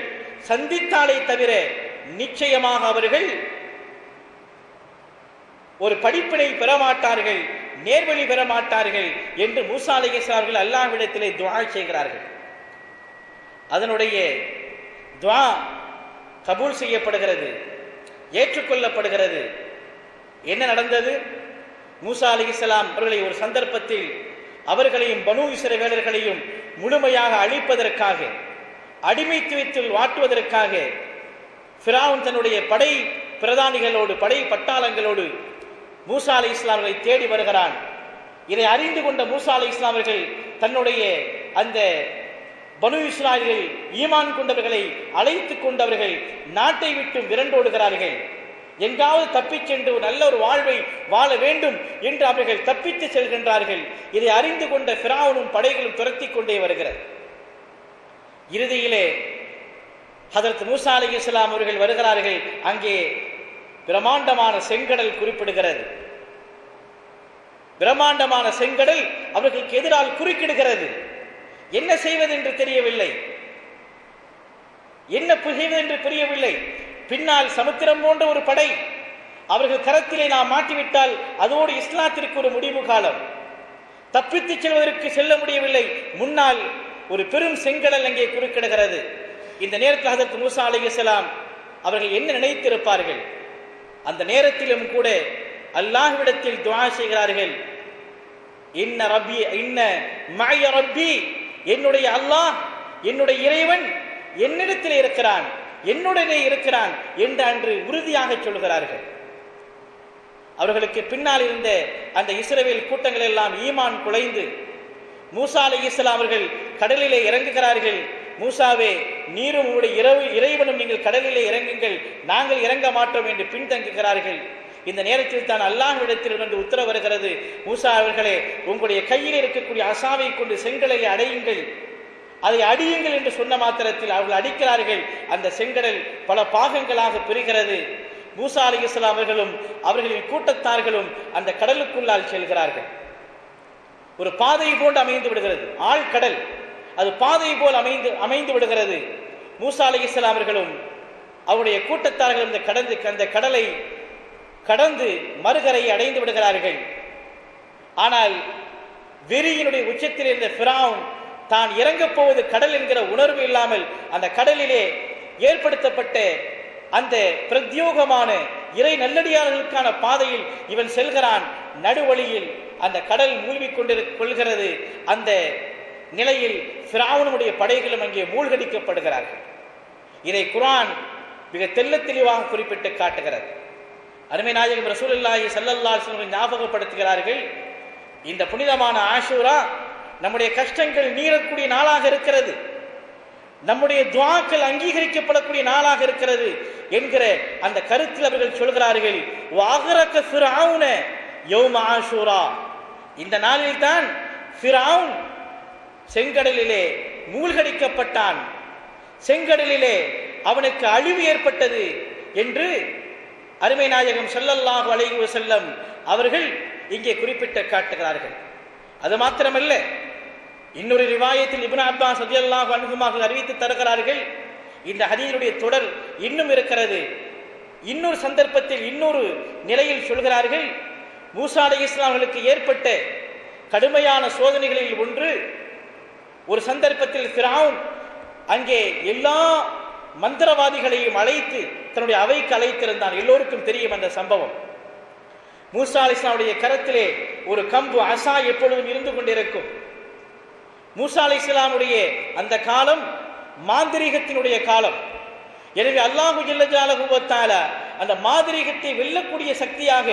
சந்தித்தாலே தவிர நிச்சயமாக அவர்கள் ஒரு படிப்பினை பெறமாட்டார்கள், நேர்வழி பெறமாட்டார்கள் என்று மூசா அலைஹிஸ்ஸலாம் அவர்கள் அல்லாஹ்விடத்திலே துஆ செய்கிறார்கள். அதனுடைய துஆ கபூல் செய்யப்படுகிறது, ஏற்றுக்கொள்ளப்படுகிறது. என்ன நடந்தது? மூசா அலைஹிஸ்ஸலாம் அவர்களை ஒரு சந்தர்ப்பத்தில் அவர்களையும் பனூ இஸ்ரவேலர்களையும் முழுமையாக அழிப்பதற்காக, அடிமைத்துவத்தில் வாட்டுவதற்காக ஃபிரௌன் தன்னுடைய படை பிரதானிகளோடு படை பட்டாளங்களோடு மூசா அலைஹிஸ்ஸலாம் அவர்களை தேடி வருகிறான். இதை அறிந்து கொண்ட மூசா அலைஹிஸ்ஸலாம் அவர்கள் தன்னுடைய அந்த பனு இஸ்ராயேல் ஈமான் கொண்டவர்களை அழைத்துக் கொண்டவர்கள் நாட்டை விட்டு விரண்டோடுகிறார்கள். எங்காவது தப்பிச் சென்று நல்ல ஒரு வாழ்வை வாழ வேண்டும் என்று அவர்கள் தப்பித்து செல்கின்றார்கள். இதை அறிந்து கொண்ட ஃபிரௌனும் படைகளும் துரத்தி கொண்டே வருகிறது. இறுதியிலே ஹதரத் மூசா அலைஹிஸ்ஸலாம் அவர்கள் வருகிறார்கள். அங்கே பிரம்மாண்டமான செங்கடல் குறிப்பிடுகிறது. பிரம்மாண்டமான செங்கடல் அவர்களுக்கு எதிரால் குறுக்கிடுகிறது. என்ன செய்வது என்று தெரியவில்லை, என்ன செய்வது என்று புரியவில்லை. பின்னால் சமுத்திரம் போன்ற ஒரு படை அவர்கள் கரத்திலே நாம் மாட்டிவிட்டால் அதோடு இஸ்லாத்திற்கு ஒரு முடிவு காலம். தப்பித்து செல்வதற்கு செல்ல முடியவில்லை. முன்னால் ஒரு பெரும் செங்கடல் அங்கே குறுக்கிடுகிறது. இந்த நேரத்தில் ஹதரத் மூசா அலைஹிஸ்ஸலாம் அவர்கள் என்ன நினைத்திருப்பார்கள்? அந்த நேரத்திலும் கூட அல்லாஹ்விடத்தில் துஆ செய்கிறார்கள். இன்ன ரப்பி இன்ன மஅய ரப்பி, என்னுடைய அல்லாஹ், என்னுடைய இறைவன் என்னிடத்தில் இருக்கிறான், என்னுடனே இருக்கிறான் என்று அன்று உறுதியாக சொல்கிறார்கள். அவர்களுக்கு பின்னால் இருந்த அந்த இஸ்ரவேல் கூட்டங்கள் எல்லாம் ஈமான் குலைந்து மூசா அலைஹிஸ்ஸலாம் அவர்கள் கடலிலே இறங்குகிறார்கள். மூசாவே, நீரும் உங்களுடைய இறைவனும் நீங்கள் கடலிலே இறங்குங்கள், நாங்கள் இறங்க மாட்டோம் என்று பின்தங்குகிறார்கள். இந்த நேரத்தில் தான் அல்லாஹ்விடத்தில் இருந்து உத்தரவு வருகிறது, மூசா அவர்களே, உங்களுடைய கையில் இருக்கக்கூடிய அசாவை கொண்டு செங்கடலை அடையுங்கள், அதை அடியுங்கள் என்று சொன்ன மாத்திரத்தில் அவர்கள் அடிக்கிறார்கள். அந்த செங்கடல் பல பாகங்களாக பிரிகிறது. மூசா அலைஹிஸ்ஸலாம் அவர்களும் அவர்களின் கூட்டத்தார்களும் அந்த கடலுக்குள்ளால் செல்கிறார்கள். ஒரு பாதை போன்று அமைந்து விடுகிறது, ஆழ்கடல், அது பாதை போல் அமைந்து விடுகிறது. மூசா அலைஹிஸ்ஸலாம் அவர்களும் அவருடைய கூட்டத்தார்களும் அந்த கடலை கடந்து மறுகரையை அடைந்து விடுகிறார்கள். ஆனால் வெறியினுடைய உச்சத்தில் இருந்த ஃபிரௌன் தான் இறங்கப் போவது கடல் என்கிற உணர்வு இல்லாமல் அந்த கடலிலே ஏற்படுத்தப்பட்ட அந்த பிரத்யோகமான இறை நல்லடியார்களுக்கான பாதையில் இவன் செல்கிறான். நடுவழியில் அந்த கடல் மூழ்கிக் கொள்கிறது. அந்த நிலையில் ஃபிரௌனுடைய படைகளும் அங்கே மூழ்கடிக்கப்படுகிறார்கள். இதை குர்ஆன் மிக தெள்ளத் தெளிவாக குறிப்பிட்டு காட்டுகிறது. அருமை நாயகம் ரசூலுல்லாஹி ஸல்லல்லாஹு அலைஹி வஸல்லம் ஞாபகப்படுத்துகிறார்கள், இந்த புனிதமான ஆஷூரா நம்முடைய கஷ்டங்கள் நீரக்கூடிய நாளாக இருக்கிறது, நம்முடைய துஆக்கள் அங்கீகரிக்கப்படக்கூடிய நாளாக இருக்கிறது என்கிற அந்த கருத்தில் அவர்கள் சொல்கிறார்கள். வஅக்ரக ஃபிரௌன யௌம ஆஷூரா, இந்த நாளில் தான் ஃபிரௌன் செங்கடலிலே மூழ்கடிக்கப்பட்டான், செங்கடலிலே அவனுக்கு அழிவு ஏற்பட்டது என்று அருமை நாயகம் ஸல்லல்லாஹு அலைஹி வஸல்லம் அவர்கள் இங்கே குறிப்பிட்டு காட்டுகிறார்கள். அது மாத்திரமல்ல, இன்னொரு ரிவாயத்தில் இப்னு அப்பாஸ் ரலியல்லாஹு அன்ஹுமா அறிவித்து தருகிறார்கள். இந்த ஹதீஸுடைய தொடர் இன்னும் இருக்கிறது. இன்னொரு சந்தர்ப்பத்தில் இன்னொரு நிலையில் சொல்கிறார்கள், மூசா அலைஹிஸ்ஸலாம் அவர்களுக்கு ஏற்பட்ட கடுமையான சோதனைகளில் ஒன்று, ஒரு சந்தர்ப்பத்தில் ஃபிரௌன் அங்கே எல்லா மந்திரவாதிகளையும் அழைத்து தன்னுடைய அவைக்கு அழைத்திருந்தான். எல்லோருக்கும் தெரியும் அந்த சம்பவம். மூசா அலைஹிஸ்ஸலாமுடைய கரத்திலே ஒரு கம்பு அசா எப்பொழுதும் இருந்து கொண்டிருக்கும். மூசா அலைஹிஸ்ஸலாமுடைய அந்த காலம் மாந்திரீகத்தினுடைய காலம். எனவே அல்லாஹு ஜல்ல ஜலாலுஹு வ தஆலா அந்த மாந்திரீகத்தை வெல்லக்கூடிய சக்தியாக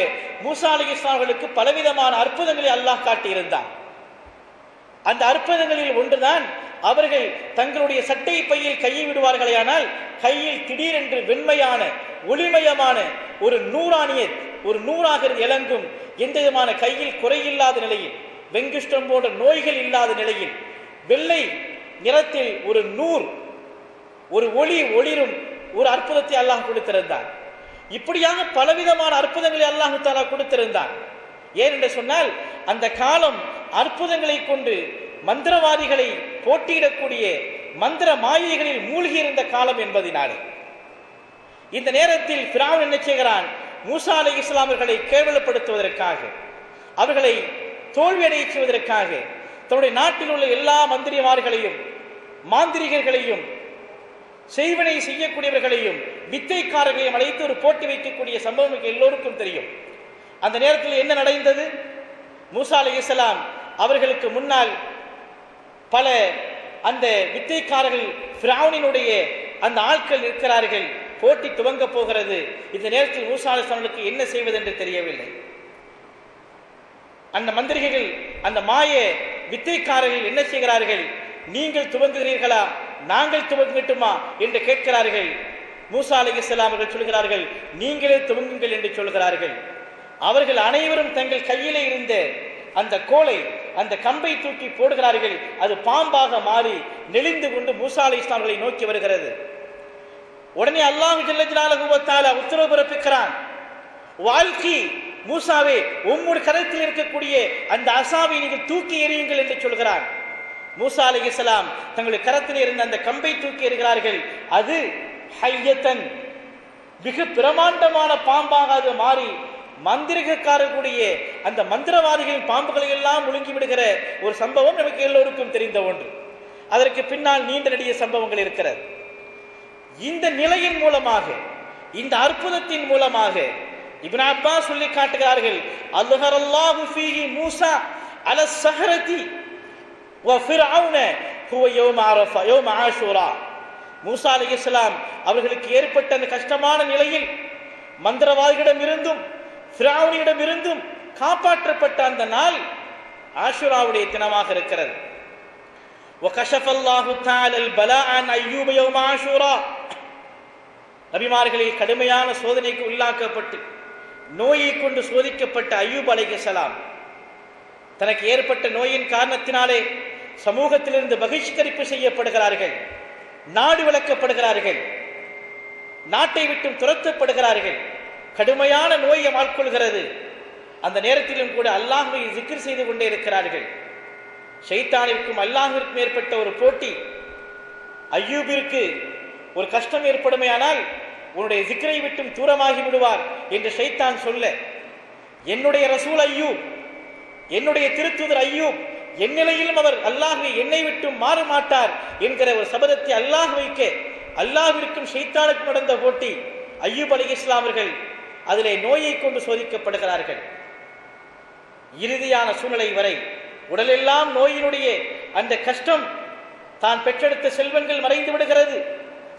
மூசா அலைஹிஸ்ஸலாம் அவர்களுக்கு பலவிதமான அற்புதங்களை அல்லாஹ் காட்டியிருந்தான். அந்த அற்புதங்களில் ஒன்றுதான், அவர்கள் தங்களுடைய சட்டை பையில் கையை விடுவார்களேயானால் கையில் திடீரென்று வெண்மையான ஒளிமயமான ஒரு நூறானியத், ஒரு நூறாக இலங்கும், எந்த விதமான கையில் குறையில்லாத நிலையில், வெங்குஷ்டம் போன்ற நோய்கள் இல்லாத நிலையில் வெள்ளை நிறத்தில் ஒரு நூர், ஒரு ஒளி ஒளிரும் ஒரு அற்புதத்தை அல்லாஹ் கொடுத்திருந்தான். இப்படியாக பலவிதமான அற்புதங்களை அல்லாஹு தஆலா கொடுத்திருந்தான். ஏனென்று சொன்னால் அந்த காலம் அற்புதங்களை கொண்டு மந்திரவாதிகளை போட்டியிடக்கூடிய மந்திர மாயைகளில் மூழ்கி இருந்த காலம் என்பதினாலே இந்த நேரத்தில் ஃபிரௌன் என்ன செய்கிறான், மூசா அலைஹிஸ்ஸலாம் அவர்களை கேவலப்படுத்துவதற்காக, அவர்களை தோல்வியடைய செய்வதற்காக தன்னுடைய நாட்டில் உள்ள எல்லா மந்திரிமார்களையும் மாந்திரிகர்களையும் செய்வனை செய்யக்கூடியவர்களையும் வித்தைக்காரர்களையும் அழைத்து ஒரு போட்டி வைக்கக்கூடிய சம்பவம் எல்லோருக்கும் தெரியும். அந்த நேரத்தில் என்ன நடந்தது, மூசா அலைஹிஸ்ஸலாம் அவர்களுக்கு முன்னால் பல அந்த வித்தைக்காரர்கள் ஃபிரௌனினுடைய அந்த ஆட்கள் இருக்கிறார்கள். போட்டி துவங்க போகிறது. இந்த நேரத்தில் மூசா அலைஹிஸ்ஸலாமுக்கு என்ன செய்வது என்று தெரியவில்லை. அந்த மந்திரிகள், அந்த மாய வித்தைக்காரர்கள் என்ன செய்கிறார்கள், நீங்கள் துவங்குகிறீர்களா நாங்கள் துவங்கட்டுமா என்று கேட்கிறார்கள். மூசா அலைஹிஸ்ஸலாம் அவர்கள் சொல்கிறார்கள், நீங்களே துவங்குங்கள் என்று சொல்கிறார்கள். அவர்கள் அனைவரும் தங்கள் கையிலே இருந்த அந்த கோலை, அந்த கம்பை தூக்கி போடுகிறார்கள். அது பாம்பாக மாறி நெளிந்து கொண்டு மூசா அலைஹிஸ்ஸலாம் அவர்களை நோக்கி வருகிறது. உடனே அல்லாஹ் ஜல்ல ஜலாலுஹு வ தஆலா உத்தரவு பிறப்பிக்கிறான், வாழ்க்கை மூசாவே உம்முடைய கரத்தில் இருக்கக்கூடிய அந்த அசாவை நீங்கள் தூக்கி எறியுங்கள் என்று சொல்கிறான். மூசா அலைஹிஸ்ஸலாம் தங்களுடைய கரத்தில் இருந்த அந்த கம்பை தூக்கி எறிகிறார்கள். அது ஹய்யத்தன், மிக பிரமாண்டமான பாம்பாக அது மாறி மந்திரிகக்காரர்களுடைய அந்த மந்திரவாதிகளின் பாம்புகளை எல்லாம் முழுங்கி விடுகிற ஒரு சம்பவம் நமக்கு எல்லோருக்கும் தெரிந்த ஒன்று. அதற்கு பின்னால் நீண்ட நெடிய சம்பவங்கள் இருக்கிறது. இந்த நிலையின் மூலமாக, இந்த அற்புதத்தின் மூலமாக இப்னு அப்பாஸ் சொல்லி காட்டுகிறார்கள், அல்ஹரல்லாஹு ஃபீஹி மூசா அல ஸஹரதி வ ஃபிர்அவுன ஹுவ யௌம அரஃபா யௌம ஆஷூரா. மூசா அலைஹிஸ்ஸலாம் அவர்களுக்கு ஏற்பட்ட அந்த கஷ்டமான நிலையில் மந்திரவாதிகளிடம் இருந்தும் ஃபிரௌனிடம் இருந்தும் காப்பாற்றப்பட்ட அந்த நாள் ஆஷூராவுடைய தினமாக இருக்கிறது. وكشف الله تعالى البلاء عن ايوب يوم عاشوراء. நபிமார்களில் கடுமையான சோதனைக்கு உள்ளாக்கப்பட்டு நோயை கொண்டு சோதிக்கப்பட்ட அய்யூப் அலைஹிஸ்ஸலாம் தனக்கு ஏற்பட்ட நோயின் காரணத்தினாலே சமூகத்திலிருந்து பகிஷ்கரிப்பு செய்யப்படுகிறார்கள், நாடு விலக்கப்படுகிறார்கள், நாட்டை விட்டு துரத்தப்படுகிறார்கள். கடுமையான நோயை ஆட்கொள்கிறது. அந்த நேரத்திலும் கூட அல்லாஹ்வை zikr செய்து கொண்டே இருக்கிறார்கள். ஷைத்தானிற்கும் அல்லாஹ்விற்கும் ஏற்பட்ட ஒரு போட்டி. அய்யூபிற்கு ஒரு கஷ்டம் ஏற்படுமையானால் உன்னுடைய zikரை விட்டும் தூரமாகி விடுவார் என்று ஷைத்தான் சொல்ல, என்னுடைய ரசூல் அய்யூப், என்னுடைய திருத்தூதர் அய்யூப் எந்நிலையிலும் அவர் அல்லாஹ்வை என்னை விட்டும் மாற மாட்டார் என்கிற ஒரு சபதத்தை அல்லாஹ் வைக்க, அல்லாஹ்விற்கும் ஷைத்தானுக்கும் நடந்த போட்டி. அய்யூப் அலைஹிஸ்ஸலாம் அவர்கள் அதிலே நோயை கொண்டு சோதிக்கப்படுகிறார்கள். இறுதியான சூழ்நிலை வரை உடலெல்லாம் நோயினுடைய அந்த கஷ்டம், தான் பெற்றெடுத்த செல்வங்கள் மறைந்து விடுகிறது,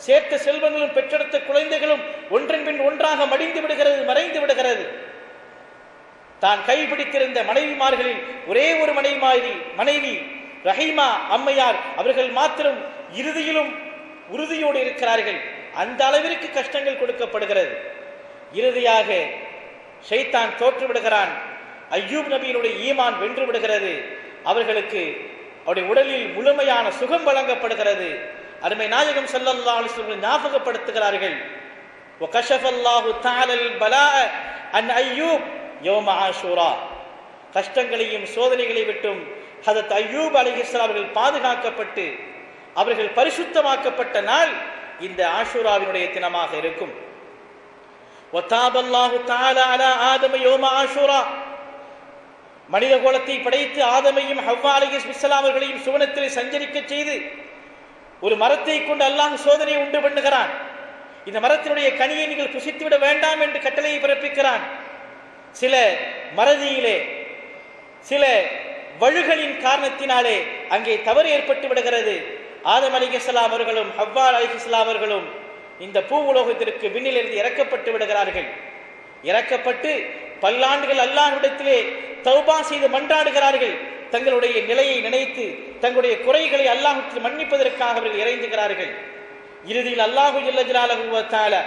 சேர்த்த செல்வங்களும் பெற்றெடுத்த குழந்தைகளும் ஒன்றன் பின் ஒன்றாக மடிந்து விடுகிறது, மறைந்து விடுகிறது. தான் கைப்பிடித்திருந்த மனைவிமார்களில் ஒரே ஒரு மனைவி ரஹீமா அம்மையார் அவர்கள் மாத்திரம் இறுதியிலும் உறுதியோடு இருக்கிறார்கள். அந்த அளவிற்கு கஷ்டங்கள் கொடுக்கப்படுகிறது. இறுதியாக ஷைத்தான் தோற்று விடுகிறான். அய்யூப் நபியினுடைய ஈமான் வென்று விடுகிறது. அவர்களுக்கு அவருடைய உடலில் முழுமையான சுகம் வழங்கப்படுகிறது. அருமை நாயகம் ஸல்லல்லாஹு அலைஹி வஸல்லம் ஞாபகப்படுத்துகிறார்கள், வகஷஃபல்லாஹு தஆலல் பலாஅ அன் அய்யூப் யௌம ஆஷூரா. கஷ்டங்களையும் சோதனைகளை விட்டும் ஹதரத் அய்யூப் அலைஹிஸ்ஸலாம் அவர்கள் பாதுகாக்கப்பட்டு அவர்கள் பரிசுத்தமாக்கப்பட்ட நாள் இந்த ஆஷூராவினுடைய தினமாக இருக்கும். வதாபல்லாஹு தஆலா அலா ஆதம யௌம ஆஷூரா, மனித குலத்தை படைத்து ஆதமையும் ஹவ்வா அலைஹிஸ்ஸலாம் அவர்களையும் சுவனத்தில் சஞ்சரிக்க செய்து ஒரு மரத்தை கொண்டு அல்லாஹ் சோதனை உண்டு பண்ணுகிறான். இந்த மரத்தினுடைய கனியை நீங்கள் புசித்துவிட வேண்டாம் என்று கட்டளையை பிறப்பிக்கிறான். சில மறதியிலே சில வழுகளின் காரணத்தினாலே அங்கே தவறு ஏற்பட்டு விடுகிறது. ஆதம் அலைஹிஸ்ஸலாம் அவர்களும் ஹவ்வா அலைஹிஸ்ஸலாம் அவர்களும் இந்த பூ உலகத்திற்கு விண்ணிலிருந்து இறக்கப்பட்டு விடுகிறார்கள். இறக்கப்பட்டு பல்லாண்டுகள் அல்லாஹ்விடத்திலே தௌபா செய்து மன்றாடுகிறார்கள். தங்களுடைய நிலையை நினைத்து தங்களுடைய குறைகளை அல்லாஹ்விடத்தில் மன்னிப்பதற்காக அவர்கள் இறைந்துகிறார்கள். இறுதியில் அல்லாஹு ஜல்ல ஜலாலுஹு வ தஆலா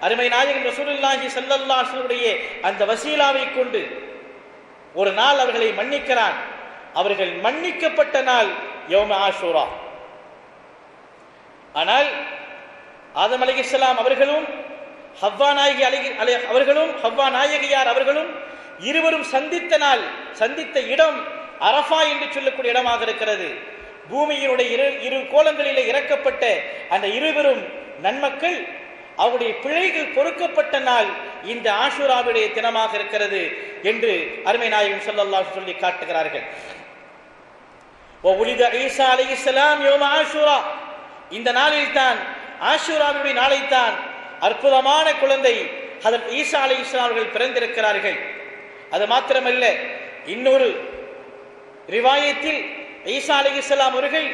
அருமை நாயகம் ரசூலுல்லாஹி ஸல்லல்லாஹு அலைஹி வஸல்லம் அந்த வசீலாவை கொண்டு ஒரு நாள் அவர்களை மன்னிக்கிறான். அவர்கள் மன்னிக்கப்பட்ட நாள் யௌம ஆஷூரா. ஆனால் ஆதம் அலைஹிஸ்ஸலாம் அவர்களும் ஹவ்வா நாயகியார் அவர்களும் இருவரும் சந்தித்த நாள், சந்தித்த இடம் அரஃபா என்று சொல்லக்கூடிய இடமாக இருக்கிறது. பூமியினுடைய இரு கோலங்களிலே இறக்கப்பட்ட அந்த இருவரும் நன்மக்கள் அவருடைய பிழைகள் பொறுக்கப்பட்ட நாள் இந்த ஆஷூராவுடைய தினமாக இருக்கிறது என்று அருமை நாயகம் ஸல்லல்லாஹு அலைஹி சொல்லி காட்டுகிறார்கள். வஉலித ஈசா அலைஹிஸ்ஸலாம் யௌம ஆஷூரா, இந்த நாளில் தான் ஆஷூராவுடைய நாளைத்தான் அற்புதமான குழந்தை ஹதரத் ஈசா அலைஹிஸ்ஸலாம் அவர்கள் பிறந்திருக்கிறார்கள். அது மாத்திரமல்ல, இன்னொரு ரிவாயத்தில் ஈசா அலைஹிஸ்ஸலாம் அவர்கள்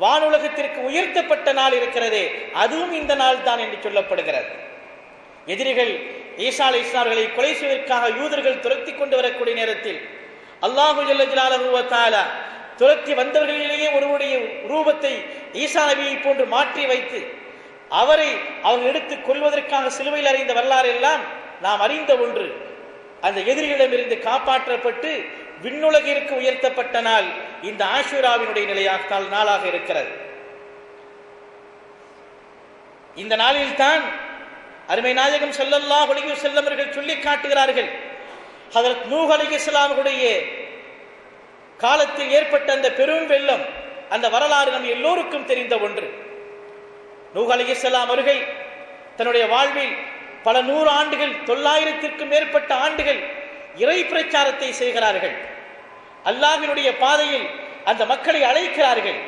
வானுலகத்திற்கு உயர்த்தப்பட்ட நாள் இருக்கிறதே, அதுவும் இந்த நாள் தான் என்று சொல்லப்படுகிறது. எதிரிகள் ஈசா அலைஹிஸ்ஸலாம் அவர்களை கொலை செய்வதற்காக யூதர்கள் துரத்தி கொண்டு வரக்கூடிய நேரத்தில் அல்லாஹு ஜல்ல ஜலாலுஹு வ தஆலா துரத்தி வந்தவர்களிலேயே ஒருவருடைய ரூபத்தை ஈசா நபியை போன்று மாற்றி வைத்து அவரை அவர்கள் எடுத்துக் கொள்வதற்காக சிலுவையில் அறிந்த வரலாறு எல்லாம் நாம் அறிந்த ஒன்று. அந்த எதிரிகளிடமிருந்து காப்பாற்றப்பட்டு விண்ணுலகிற்கு உயர்த்தப்பட்ட நாள் இந்த ஆஷூராவினுடைய நாளாக இருக்கிறது. இந்த நாளில் தான் அருமை நாயகம் ஸல்லல்லாஹு அலைஹி வஸல்லம் அவர்கள் சொல்லி காட்டுகிறார்கள், ஹஜ்ரத் நூஹ் அலைஹிஸ்ஸலாம் அவர்களுடைய காலத்தில் ஏற்பட்ட அந்த பெரும் வெள்ளம், அந்த வரலாறு நம் எல்லோருக்கும் தெரிந்த ஒன்று. நூஹ் அலைஹிஸ்ஸலாம் அவர்கள் தன்னுடைய வாழ்வில் பல 100 ஆண்டுகள் 900க்கும் மேற்பட்ட ஆண்டுகள் இறை பிரச்சாரத்தை செய்கிறார்கள். அல்லாஹ்வினுடைய பாதையில் அந்த மக்களை அழைக்கிறார்கள்.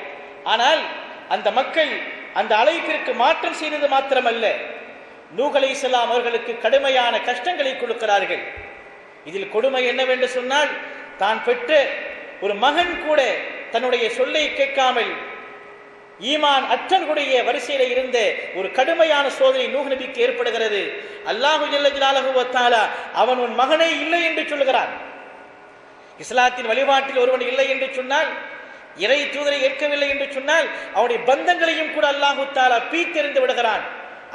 ஆனால் அந்த மக்கள் அந்த அழைப்பிற்கு மாற்றம் செய்தது மாத்திரமல்ல, நூஹ் அலைஹிஸ்ஸலாம் அவர்களுக்கு கடுமையான கஷ்டங்களை கொடுக்கிறார்கள். இதில் கொடுமை என்னவென்று சொன்னால், தான் பெற்ற ஒரு மகன் கூட தன்னுடைய சொல்லை கேட்காமல் ஈமான் அற்றனுடைய வரிசையில இருந்த ஒரு கடுமையான சோதனை நூஹ் நபிக்கு ஏற்படுகிறது. அல்லாஹு ஜல்ல ஜலாலுஹு வ தஆலா அவன் உன் மகனே இல்லை என்று சொல்கிறான். இஸ்லாத்தின் வழிபாட்டில் ஒருவன் இல்லை என்று சொன்னால், இறை தூதரை ஏற்கவில்லை என்று சொன்னால், அவனுடைய பந்தங்களையும் கூட அல்லாஹு தஆலா பீத்தெறிந்து விடுகிறான்.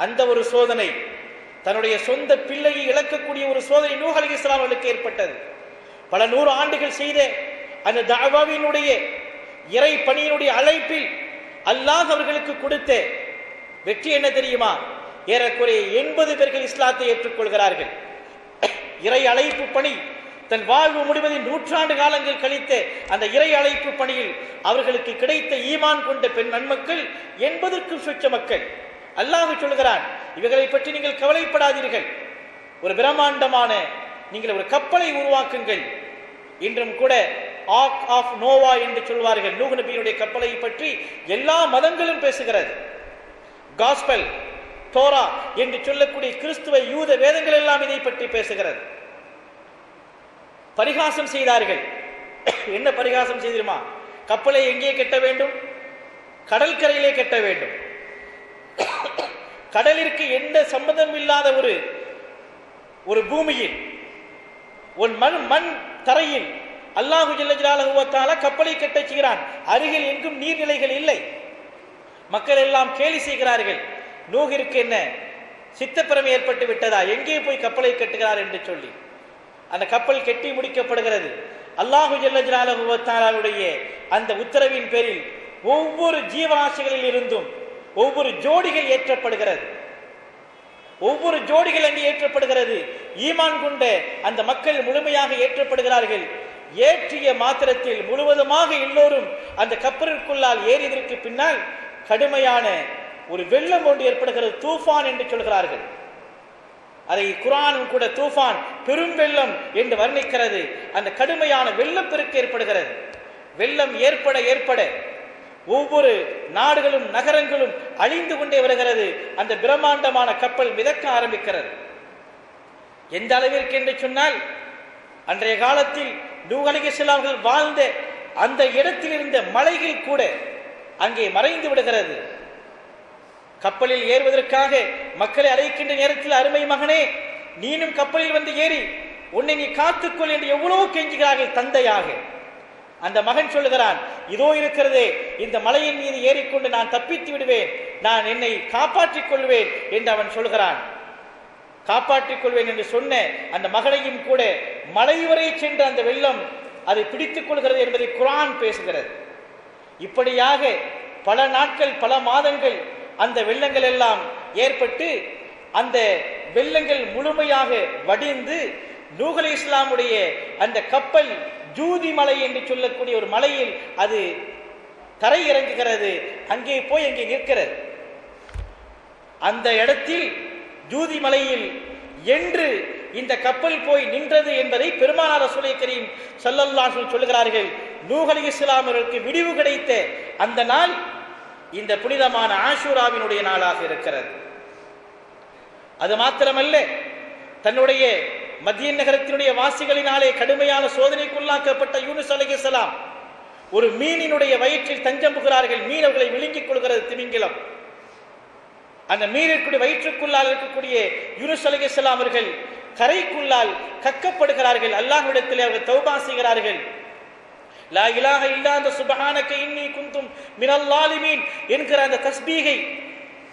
அந்த ஒரு சோதனை, தன்னுடைய சொந்த பிள்ளையை இழக்கக்கூடிய ஒரு சோதனை நூஹ் அலைஹிஸ்ஸலாம் அவர்களுக்கு ஏற்பட்டது. பல 100 ஆண்டுகள் செய்த அந்த தஅவாவினுடைய இறை பணியினுடைய அழைப்பில் அல்லாஹ் அவர்களுக்கு கொடுத்த வெற்றி என்ன தெரியுமா? ஏறக்குறைய 80 பேர்கள் இஸ்லாத்தை ஏற்றுக்கொள்கிறார்கள். இறை அழைப்பு பணி, தன் வாழ்வு முடிவதில் 100 ஆண்டு காலங்கள் கழித்த அந்த இறை அழைப்பு பணியில் அவர்களுக்கு கிடைத்த ஈமான் கொண்ட பெண் நன்மக்கள் 80க்கும் சொச்ச மக்கள். அல்லாஹ் சொல்கிறான், இவர்களை பற்றி நீங்கள் கவலைப்படாதீர்கள், ஒரு பிரம்மாண்டமான நீங்கள் ஒரு கப்பலை உருவாக்குங்கள். இன்றும் கூட ஆர்க் ஆஃப் நோவா என்று சொல்வார்கள். நூஹ் நபியினுடைய கப்பலை பற்றி எல்லா மதங்களும் பேசுகிறது. காஸ்பல், தோரா என்று சொல்லக்கூடிய கிறிஸ்துவ யூத வேதங்கள் எல்லாம் இதை பற்றி பேசுகிறது. பரிகாசம் செய்தார்கள். என்ன பரிகாசம் செய்திருமா? கப்பலை எங்கே கட்ட வேண்டும்? கடற்கரையிலே கட்ட வேண்டும். கடலிற்கு எந்த சம்பந்தம் இல்லாத ஒரு பூமியில், ஒரு மண் தரையில் அல்லாஹு ஜல்ல ஜலாலுஹு வ தஆலா கப்பலை கட்டச் செய்கிறான். அருகில் எங்கும் நீர்நிலைகள் இல்லை. மக்கள் எல்லாம் கேலி செய்கிறார்கள், நூஹிற்கு என்ன சித்தப்பிரமை ஏற்பட்டு விட்டதா, எங்கே போய் கப்பலை கட்டுகிறார் என்று சொல்லி. அந்த கப்பல் கட்டி முடிக்கப்படுகிறது. அல்லாஹு ஜல்ல ஜலாலுஹு வ தஆலாவுடைய அந்த உத்தரவின் பேரில் ஒவ்வொரு ஜீவராசிகளில் இருந்தும் ஒவ்வொரு ஜோடிகள் ஏற்றப்படுகிறது. ஒவ்வொரு ஜோடிகள் அங்கே ஏற்றப்படுகிறது. ஈமான் கொண்ட அந்த மக்கள் முழுமையாக ஏற்றப்படுகிறார்கள். ஏற்றிய மாத்திரத்தில் முழுவதுமாக எல்லோரும் அந்த கப்பலிற்குள்ளால் ஏறியதற்கு பின்னால் கடுமையான ஒரு வெள்ளம் ஒன்று ஏற்படுகிறது. தூஃபான் என்று சொல்கிறார்கள். அதை குர்ஆனும் கூட தூஃபான் பெரும் வெள்ளம் என்று வர்ணிக்கிறது. அந்த கடுமையான வெள்ளப்பெருக்கு ஏற்படுகிறது. வெள்ளம் ஏற்பட ஏற்பட ஒவ்வொரு நாடுகளும் நகரங்களும் அழிந்து கொண்டே வருகிறது. அந்த பிரம்மாண்டமான கப்பல் மிதக்க ஆரம்பிக்கிறது. எந்த அளவிற்கு என்று சொன்னால், அன்றைய காலத்தில் நூஹ் அலைஹிஸ்ஸலாம் அவர்கள் வாழ்ந்த அந்த இடத்தில் இருந்த மலைகள் கூட அங்கே மறைந்து விடுகிறது. கப்பலில் ஏறுவதற்காக மக்களை அழைக்கின்ற நேரத்தில், அருமை மகனே, நீனும் கப்பலில் வந்து ஏறி உன்னை நீ காத்துக்கொள் என்று எவ்வளவு கெஞ்சுகிறார்கள் தந்தையாக. அந்த மகன் சொல்லுகிறான், இதோ இருக்கிறதே, இந்த மலையின் மீது ஏறிக்கொண்டு நான் தப்பித்து விடுவேன், நான் என்னை காப்பாற்றிக் கொள்வேன் என்று அவன் சொல்கிறான். காப்பாற்றிக் கொள்வேன் என்று சொன்ன அந்த மகனையும் கூட மலை வரை சென்ற அந்த வெள்ளம் அதை பிடித்துக் கொள்கிறது என்பதை குர்ஆன் பேசுகிறது. இப்படியாக பல நாட்கள் பல மாதங்கள் அந்த வெள்ளங்கள் எல்லாம் ஏற்பட்டு அந்த வெள்ளங்கள் முழுமையாக வடிந்து நூஹ் அலைஹிஸ்ஸலாமுடைய அந்த கப்பல் ஜூதி மலை என்று சொல்லக்கூடிய ஒரு மலையில் அது தரை இறங்குகிறது. அங்கே போய் அங்கே நிற்கிறது. அந்த இடத்தில் ஜூதி மலையில் என்று இந்த கப்பல் போய் நின்றது என்பதை பெருமானார் ரசூலை கரீம் ஸல்லல்லாஹு அலைஹி வஸல்லம் சொல்கிறார்கள். நூஹ் அலைஹிஸ்ஸலாம் அவர்களுக்கு விடிவு கிடைத்த அந்த நாள் இந்த புனிதமான ஆஷூராவினுடைய நாளாக இருக்கிறது. அது மாத்திரமல்ல, தன்னுடைய மத்திய நகரத்தினுடைய வாசிகளினாலே கடுமையான சோதனைக்குள்ளாக்கப்பட்ட யூனுஸ் அலைஹிஸ்ஸலாம் ஒரு மீனினுடைய வயிற்றில் தஞ்சம் புகிறார்கள். மீன் அவர்களை விழுங்கிக் கொள்கிறது, திமிங்கிலம். அந்த மீனிற்குடைய வயிற்றுக்குள்ளால் இருக்கக்கூடிய யூனுஸ் அலைஹிஸ்ஸலாம் அவர்கள் கரைக்குள்ளால் கக்கப்படுகிறார்கள். அல்லாஹ்விடத்திலே அவர்கள் தௌபா செய்கிறார்கள். லா இலாஹ இல்லா அன்த சுப்ஹானக இன்னி குன்தும் மினல் ஸாலிமீன் என்கிற அந்த தஸ்பீகை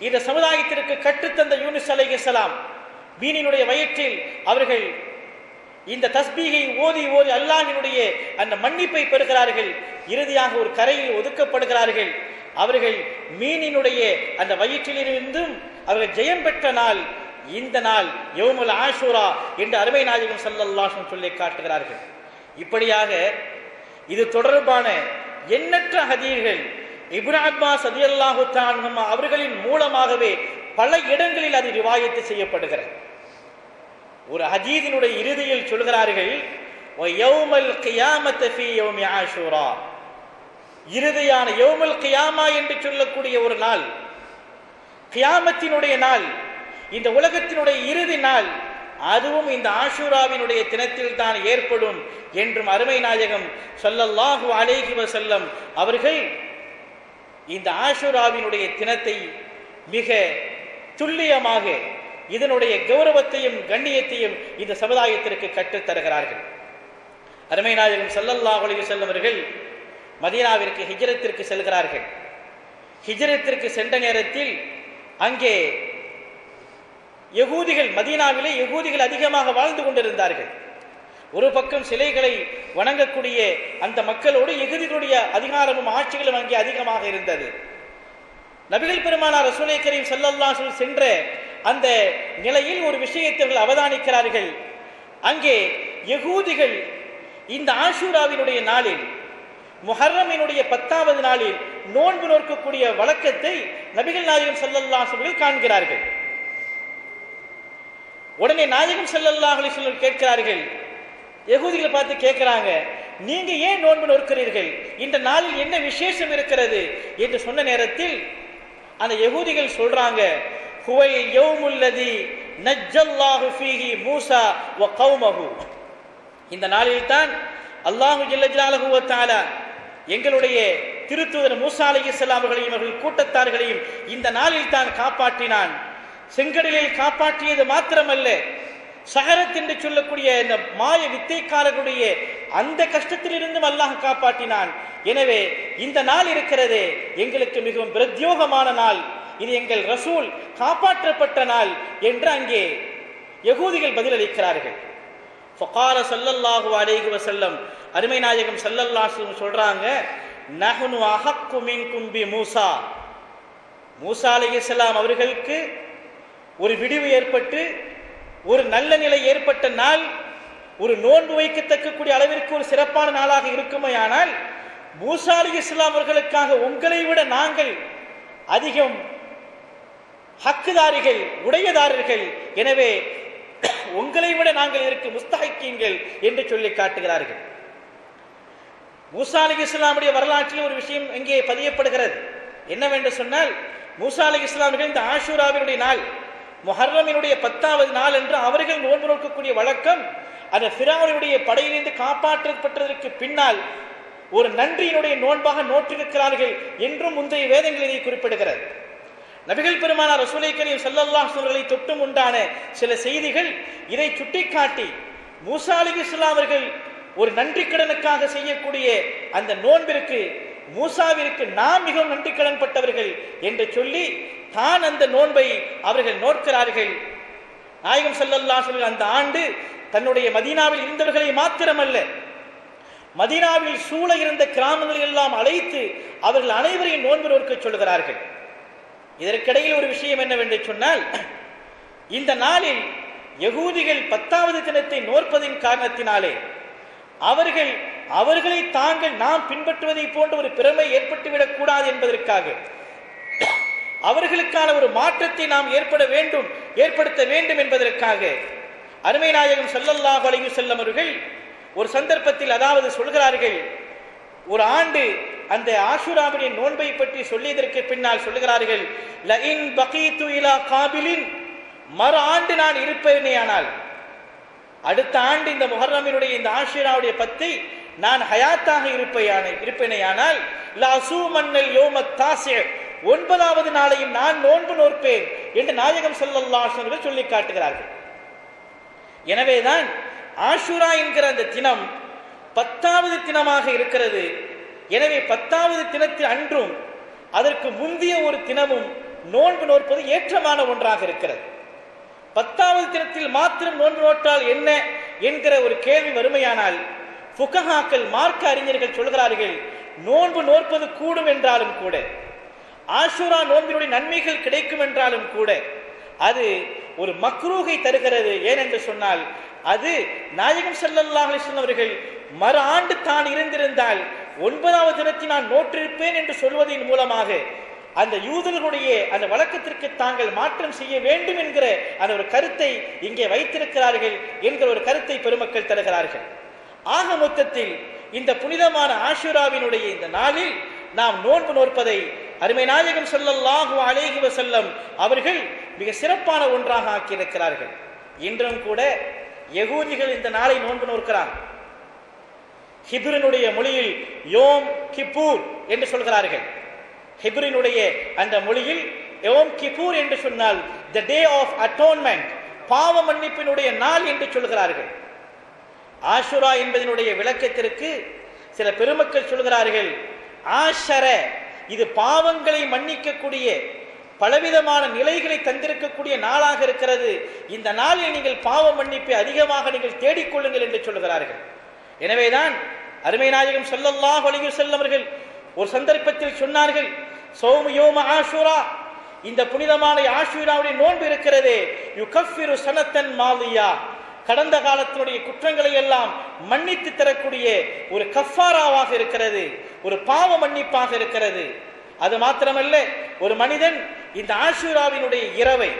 இந்த சமுதாயத்திற்கு கற்றுத்தந்த யூனுஸ் அலைஹிஸ்ஸலாம் மீனினுடைய வயிற்றில் அவர்கள் இந்த தஸ்பீகை ஓதி ஓதி அல்லாஹ்வினுடைய அந்த மன்னிப்பை பெறுகிறார்கள். இறுதியாக ஒரு கரையில் ஒதுக்கப்படுகிறார்கள். அவர்கள் மீனினுடைய அந்த வயிற்றிலிருந்தும் அவர்கள் ஜெயம் பெற்ற நாள் இந்த நாள் யௌமுல் ஆஷூரா என்று அருமை நாயகம் ஸல்லல்லாஹு அலைஹி வஸல்லம் சொல்லி காட்டுகிறார்கள். இப்படியாக இது தொடர்பான எண்ணற்ற ஹதீர்கள் இப்னு அப்பாஸ் ரலியல்லாஹு தஆலா அன்ஹுமா அவர்களின் மூலமாகவே பல இடங்களில் அது ரிவாயத்து செய்யப்படுகிறது. ஒரு ஹதீஸினுடைய இறுதியில் சொல்கிறார்கள், வ யௌமல் கியாமத் ஃபீ யௌமி ஆஷூரா, இறுதியான யௌமுல் கியாமா என்று சொல்லக்கூடிய ஒரு நாள், கியாமத்தினுடைய நாள், இந்த உலகத்தினுடைய இறுதி நாள், அதுவும் இந்த ஆஷூராவினுடைய தினத்தில் தான் ஏற்படும் என்றும் அருமை நாயகம் ஸல்லல்லாஹு அலைஹி வஸல்லம் அவர்கள் இந்த ஆஷூராவினுடைய தினத்தை மிக துல்லியமாக இதனுடைய கௌரவத்தையும் கண்ணியத்தையும் இந்த சமுதாயத்திற்கு கற்றுத் தருகிறார்கள். அருமை நாயகம் ஸல்லல்லாஹு அலைஹி வஸல்லம் அவர்கள் மதீனாவிற்கு ஹிஜ்ரத்திற்கு செல்கிறார்கள். ஹிஜ்ரத்திற்கு சென்ற நேரத்தில் அங்கே யகூதிகள், மதீனாவிலே யகூதிகள் அதிகமாக வாழ்ந்து கொண்டிருந்தார்கள். ஒரு பக்கம் சிலைகளை வணங்கக்கூடிய அந்த மக்களோடு யகூதிகளுடைய அதிகாரமும் ஆட்சிகளும் அங்கே அதிகமாக இருந்தது. நபிகள் பெருமானார் ரசூலை கரீம் ஸல்லல்லாஹு அலைஹி வஸல்லம் சென்ற அந்த நிலையில் ஒரு விஷயத்தை அவர்கள் அவதானிக்கிறார்கள். அங்கே யகூதிகள் இந்த ஆஷூராவினுடைய நாளில், முஹர்ரமினுடைய 10வது நாளில் நோன்பு நோக்கக்கூடிய வழக்கத்தை நபிகள் நாயகம் ஸல்லல்லாஹு அலைஹி வஸல்லம் காண்கிறார்கள். உடனே நாயகம் ஸல்லல்லாஹு அலைஹி வஸல்லம் கேட்கிறார்கள், யகூதிகளை பார்த்து கேட்கிறாங்க, நீங்க ஏன் நோன்பு நோக்கிறீர்கள், இந்த நாளில் என்ன விசேஷம் இருக்கிறது என்று சொன்ன நேரத்தில் அந்த யகூதிகள் சொல்றாங்க, ஹுவல் யௌமுல்லதி நஜ்ஜல்லாஹு ஃபீஹி மூஸா வ கௌமஹு, இந்த நாளில் தான் அல்லாஹு ஜல்ல ஜலாலுஹு வ தஆலா எங்களுடைய திருத்தூதர் மூஸா அலைஹிஸ்ஸலாம் அவர்களையும் அவர்கள் கூட்டத்தார்களையும் இந்த நாளில் தான் காப்பாற்றினான். செங்கடலில் காப்பாற்றியது மாத்திரமல்ல, சஹரத் என்று சொல்லக்கூடிய இந்த மாய வித்தைக்காரர்களுடைய அந்த கஷ்டத்திலிருந்தும் அல்லாஹ் காப்பாற்றினான். எனவே இந்த நாள் இருக்கிறதே எங்களுக்கு மிகவும் பிரத்யோகமான நாள், இது எங்கள் ரசூல் காப்பாற்றப்பட்ட நாள் என்று அங்கே யகூதிகள் பதிலளிக்கிறார்கள். ஃபகால ஸல்லல்லாஹு அலைஹி வஸல்லம், அருமை நாயகம் ஸல்லல்லாஹு அலைஹி வஸல்லம் சொல்றாங்க, நஹ்னு அஹக்கு மின்கும் பி மூஸா, மூஸா அலைஹிஸ்ஸலாம் அவர்களுக்கு ஒரு விடிவு ஏற்பட்டு ஒரு நல்ல நிலை ஏற்பட்ட நாள், ஒரு நோன்பு வைக்கத்தக்கக்கூடிய அளவிற்கு ஒரு சிறப்பான நாளாக இருக்குமையானால் மூசா அலைஹிஸ்ஸலாம் அவர்களுக்காக உங்களை விட நாங்கள் அதிகம் ஹக்குதாரிகள், உடையதாரர்கள், எனவே உங்களை விட நாங்கள் இதற்கு முஸ்தஹிக்கீன்கள் என்று சொல்லி காட்டுகிறார்கள். மூசா அலைஹிஸ்ஸலாமுடைய வரலாற்றில் ஒரு விஷயம் இங்கே பதியப்படுகிறது. என்னவென்று சொன்னால், மூசா அலைஹிஸ்ஸலாம் இந்த ஆஷூராவினுடைய நாள், முஹர்ரமினுடைய 10வது நாள் என்று அவர்கள் நோன்பு நோக்கக்கூடிய வழக்கம் அந்த ஃபிரௌனுடைய படையிலிருந்து காப்பாற்றப்பட்டதற்கு பின்னால் ஒரு நன்றியினுடைய நோன்பாக நோற்றிருக்கிறார்கள் என்றும் முந்தைய வேதங்கள் இதை குறிப்பிடுகிறது. நபிகள் பெருமானார் ரசூலை கரீம் ஸல்லல்லாஹு அலைஹி வஸல்லம் தொட்டும் உண்டான சில செய்திகள் இதை சுட்டிக்காட்டி மூசா அலைஹிஸ்ஸலாம் அவர்கள் ஒரு நன்றி கடனுக்காக செய்யக்கூடிய அந்த நோன்பிற்கு மூசாவிற்கு நாம் மிகவும் நன்றி கடன் பட்டவர்கள் என்று சொல்லி தான் அந்த நோன்பை அவர்கள் நோக்கிறார்கள். நாயகம் ஸல்லல்லாஹு அலைஹி வஸல்லம் அந்த ஆண்டு தன்னுடைய மதீனாவில் இருந்தவர்களை மாத்திரமல்ல, மதீனாவில் சூழ இருந்த கிராமங்களை எல்லாம் அழைத்து அவர்கள் அனைவரையும் நோன்பு நோக்க சொல்கிறார்கள். இதற்கிடையில் ஒரு விஷயம் என்னவென்று சொன்னால், இந்த நாளில் யகூதிகள் 10வது தினத்தை நோற்பதின் காரணத்தினாலே அவர்களை தாங்கள் நாம் பின்பற்றுவதை போன்ற ஒரு பெருமை ஏற்பட்டுவிடக் கூடாது என்பதற்காக அவர்களுக்கான ஒரு மாற்றத்தை நாம் ஏற்படுத்த வேண்டும் என்பதற்காக அருமை நாயகம் ஸல்லல்லாஹு அலைஹி வஸல்லம் அவர்கள் ஒரு சந்தர்ப்பத்தில் அதாவது சொல்கிறார்கள், ஒரு ஆண்டு அந்த ஆஷூராவுடைய நோன்பை பற்றி சொல்லியதற்கு பின்னால் சொல்லுகிறார்கள், லஇன் பகீது இலா காபிலின், மறு ஆண்டு நான் இருப்பேனேயானால், அடுத்த ஆண்டு இந்த முஹர்ரமினுடைய இந்த ஆஷூராவுடைய 10 நான் ஹயாத்தாக இருப்பேனேயானால் லஅஸூமன்னல் யௌமத் தாஸி, 9வது நாளையும் நான் நோன்பு நோற்பேன் என்று நாயகம் ஸல்லல்லாஹு அலைஹி வஸல்லம் சொல்லி காட்டுகிறார்கள். எனவேதான் ஆஷூரா என்கிற அந்த தினம் 10வது தினமாக இருக்கிறது. எனவே 10வது தினத்தில் அன்றும் அதற்கு முந்தைய ஒரு தினமும் நோன்பு நோற்பது ஏற்றமான ஒன்றாக இருக்கிறது. 10வது தினத்தில் மாத்திரம் நோன்பு நோற்றால் என்ன என்கிற ஒரு கேள்வி வறுமையானால் ஃபுகஹாக்கள், மார்க்க அறிஞர்கள் சொல்கிறார்கள், நோன்பு நோற்பது கூடும் என்றாலும் கூட, ஆஷூரா நோன்பினுடைய நன்மைகள் கிடைக்கும் என்றாலும் கூட அது ஒரு மக்ரூஹை தருகிறது. ஏனென்று சொன்னால், அது நாயகம் ஸல்லல்லாஹு அலைஹி வஸல்லம் அவர்கள் மறு ஆண்டு தான் இருந்திருந்தால் 9வது தினத்தில் நான் நோற்றிருப்பேன் என்று சொல்வதன் மூலமாக அந்த யூதர்களுடைய அந்த வழக்கத்திற்கு தாங்கள் மாற்றம் செய்ய வேண்டும் என்கிற அந்த ஒரு கருத்தை இங்கே வைத்திருக்கிறார்கள் என்கிற ஒரு கருத்தை பெருமக்கள் தருகிறார்கள். ஆக மொத்தத்தில் இந்த புனிதமான ஆஷூராவினுடைய இந்த நாளில் நாம் நோன்பு நோற்பதை அருமை நாயகம் ஸல்லல்லாஹு அலைஹி வஸல்லம் அவர்கள் மிக சிறப்பான ஒன்றாக ஆக்கியிருக்கிறார்கள். இன்றும் கூட யகூதிகள் இந்த நாளை நோன்பு நோக்கிறார். ஹிப்ரினுடைய மொழியில் யோம் கிப்பூர் என்று சொல்கிறார்கள். ஹிப்ரினுடைய அந்த மொழியில் யோம் கிப்பூர் என்று சொன்னால் தி டே ஆஃப் அட்டோன்மெண்ட், பாவ மன்னிப்பினுடைய நாள் என்று சொல்கிறார்கள். ஆஷூரா என்பதனுடைய விளக்கத்திற்கு சில பெருமக்கள் சொல்கிறார்கள், ஆஷர, இது பாவங்களை மன்னிக்கக்கூடிய பலவிதமான நிலைகளை தந்திருக்கக்கூடிய நாளாக இருக்கிறது. இந்த நாளில் நீங்கள் பாவ மன்னிப்பை அதிகமாக நீங்கள் தேடிக்கொள்ளுங்கள் என்று சொல்கிறார்கள். எனவேதான் அருமை நாயகம் ஸல்லல்லாஹு அலைஹி வஸல்லம் அவர்கள் ஒரு சந்தர்ப்பத்தில் சொன்னார்கள், சௌமு யௌம ஆஷூரா, இந்த புனிதமான ஆஷூராவுடைய நோன்பு இருக்கிறதே, யுகஃபிரு சனத்தன் மாலியா, கடந்த காலத்தினுடைய குற்றங்களை எல்லாம் மன்னித்து தரக்கூடிய ஒரு கஃபாராவாக இருக்கிறது, ஒரு பாவ மன்னிப்பாக இருக்கிறது. அது மாத்திரமல்ல, ஒரு மனிதன் இந்த ஆஷூராவினுடைய இரவை,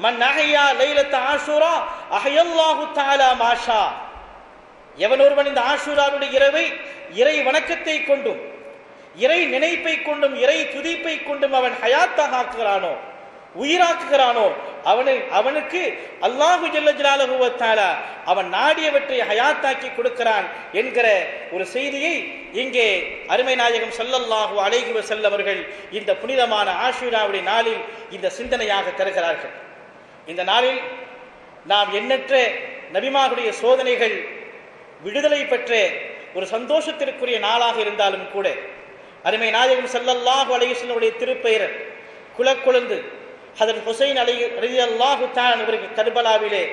மன் அஹ்யா லைலத்த ஆஷூரா அஹ்யல்லாஹு தஆலா மாஷா, எவன் ஒருவன் இந்த ஆஷூராவுடைய இரவை இறை வணக்கத்தை கொண்டும் இறை நினைப்பை கொண்டும் இறை துதிப்பை கொண்டும் அவன் ஹயாத்தாக ஆக்குகிறானோ, உயிராக்குகிறானோ, அவனுக்கு அல்லாஹு ஜல்ல ஜலாலுஹு வ தஆலா அவன் நாடியவற்றை ஹயாத்தாக்கி கொடுக்கிறான் என்கிற ஒரு செய்தியை இங்கே அருமை நாயகம் ஸல்லல்லாஹு அலைஹி வஸல்லம் அவர்கள் இந்த புனிதமான ஆஷூராவுடைய நாளில் இந்த சிந்தனையாக தருகிறார்கள். இந்த நாளில் நாம் எண்ணற்ற நபிமாருடைய சோதனைகள் விடுதலை பெற்ற ஒரு சந்தோஷத்திற்குரிய நாளாக இருந்தாலும் கூட, அருமை நாயகம் ஸல்லல்லாஹு அலைஹி வஸல்லம் திருப்பெயர் குலக்கொழுந்து ஹதரத் ஹுசைன் ரலியல்லாஹு தஆலா அவர்கள் கர்பலாவிலே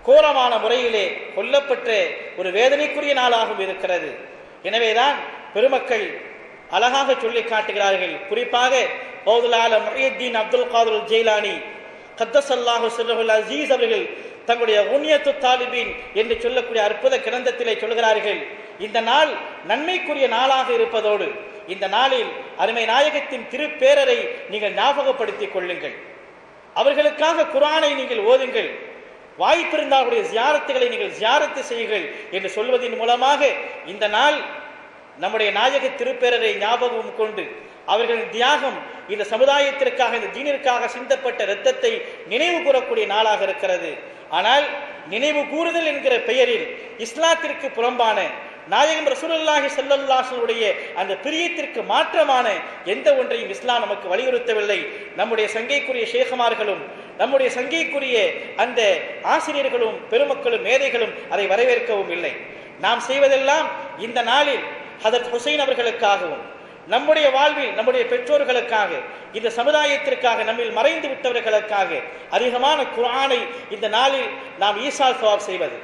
கோரமான முறையிலே கொல்லப்பட்ட ஒரு வேதனைக்குரிய நாளாகவும் இருக்கிறது. எனவேதான் பெருமக்கள் அழகாக சொல்லி காட்டுகிறார்கள். குறிப்பாக பௌதுல் ஆலம் முஹியுத்தீன் அப்துல் காதிர் ஜெயிலானி கத்தஸல்லாஹு சிர்ரஹுல் அஸீஸ் அவர்கள் தங்களுடைய உன்னியத்து தாலிபீன் என்று சொல்லக்கூடிய அற்புத கிரந்தத்திலே சொல்கிறார்கள், இந்த நாள் நன்மைக்குரிய நாளாக இருப்பதோடு இந்த நாளில் அருமை நாயகத்தின் திருப்பேரரை நீங்கள் ஞாபகப்படுத்திக் கொள்ளுங்கள், அவர்களுக்காக குர்ஆனை நீங்கள் ஓதுங்கள், வாய்ப்பிருந்தாலுடைய ஜியாரத்துகளை நீங்கள் ஜியாரத்து செய்யுங்கள் என்று சொல்வதன் மூலமாக இந்த நாள் நம்முடைய நாயக திருப்பேரரை ஞாபகம் கொண்டு அவர்களின் தியாகம் இந்த சமுதாயத்திற்காக இந்த தீனிற்காக சிந்தப்பட்ட இரத்தத்தை நினைவு கூறக்கூடிய நாளாக இருக்கிறது. ஆனால் நினைவு கூறுதல் என்கிற பெயரில் இஸ்லாத்திற்கு புறம்பான நாயகம் ரசூலுல்லாஹி ஸல்லல்லாஹு அலைஹி வஸல்லம் அந்த பிரியத்திற்கு மாற்றமான எந்த ஒன்றையும் இஸ்லாம் நமக்கு வலியுறுத்தவில்லை. நம்முடைய சங்கைக்குரிய ஷேഖமார்களும் நம்முடைய சங்கைக்குரிய அந்த ஆசிரியர்களும் பெருமக்களும் மேதைகளும் அதை வரவேற்கவும் இல்லை. நாம் செய்வதெல்லாம் இந்த நாளில் ஹதரத் ஹுசைன் அவர்களுக்காகவும் நம்முடைய வாழ்வில் நம்முடைய பெற்றோர்களுக்காக இந்த சமுதாயத்திற்காக நம்மில் மறைந்து விட்டவர்களுக்காக அதிகமான குர்ஆனை இந்த நாளில் நாம் ஈசால் சவாப் செய்வது,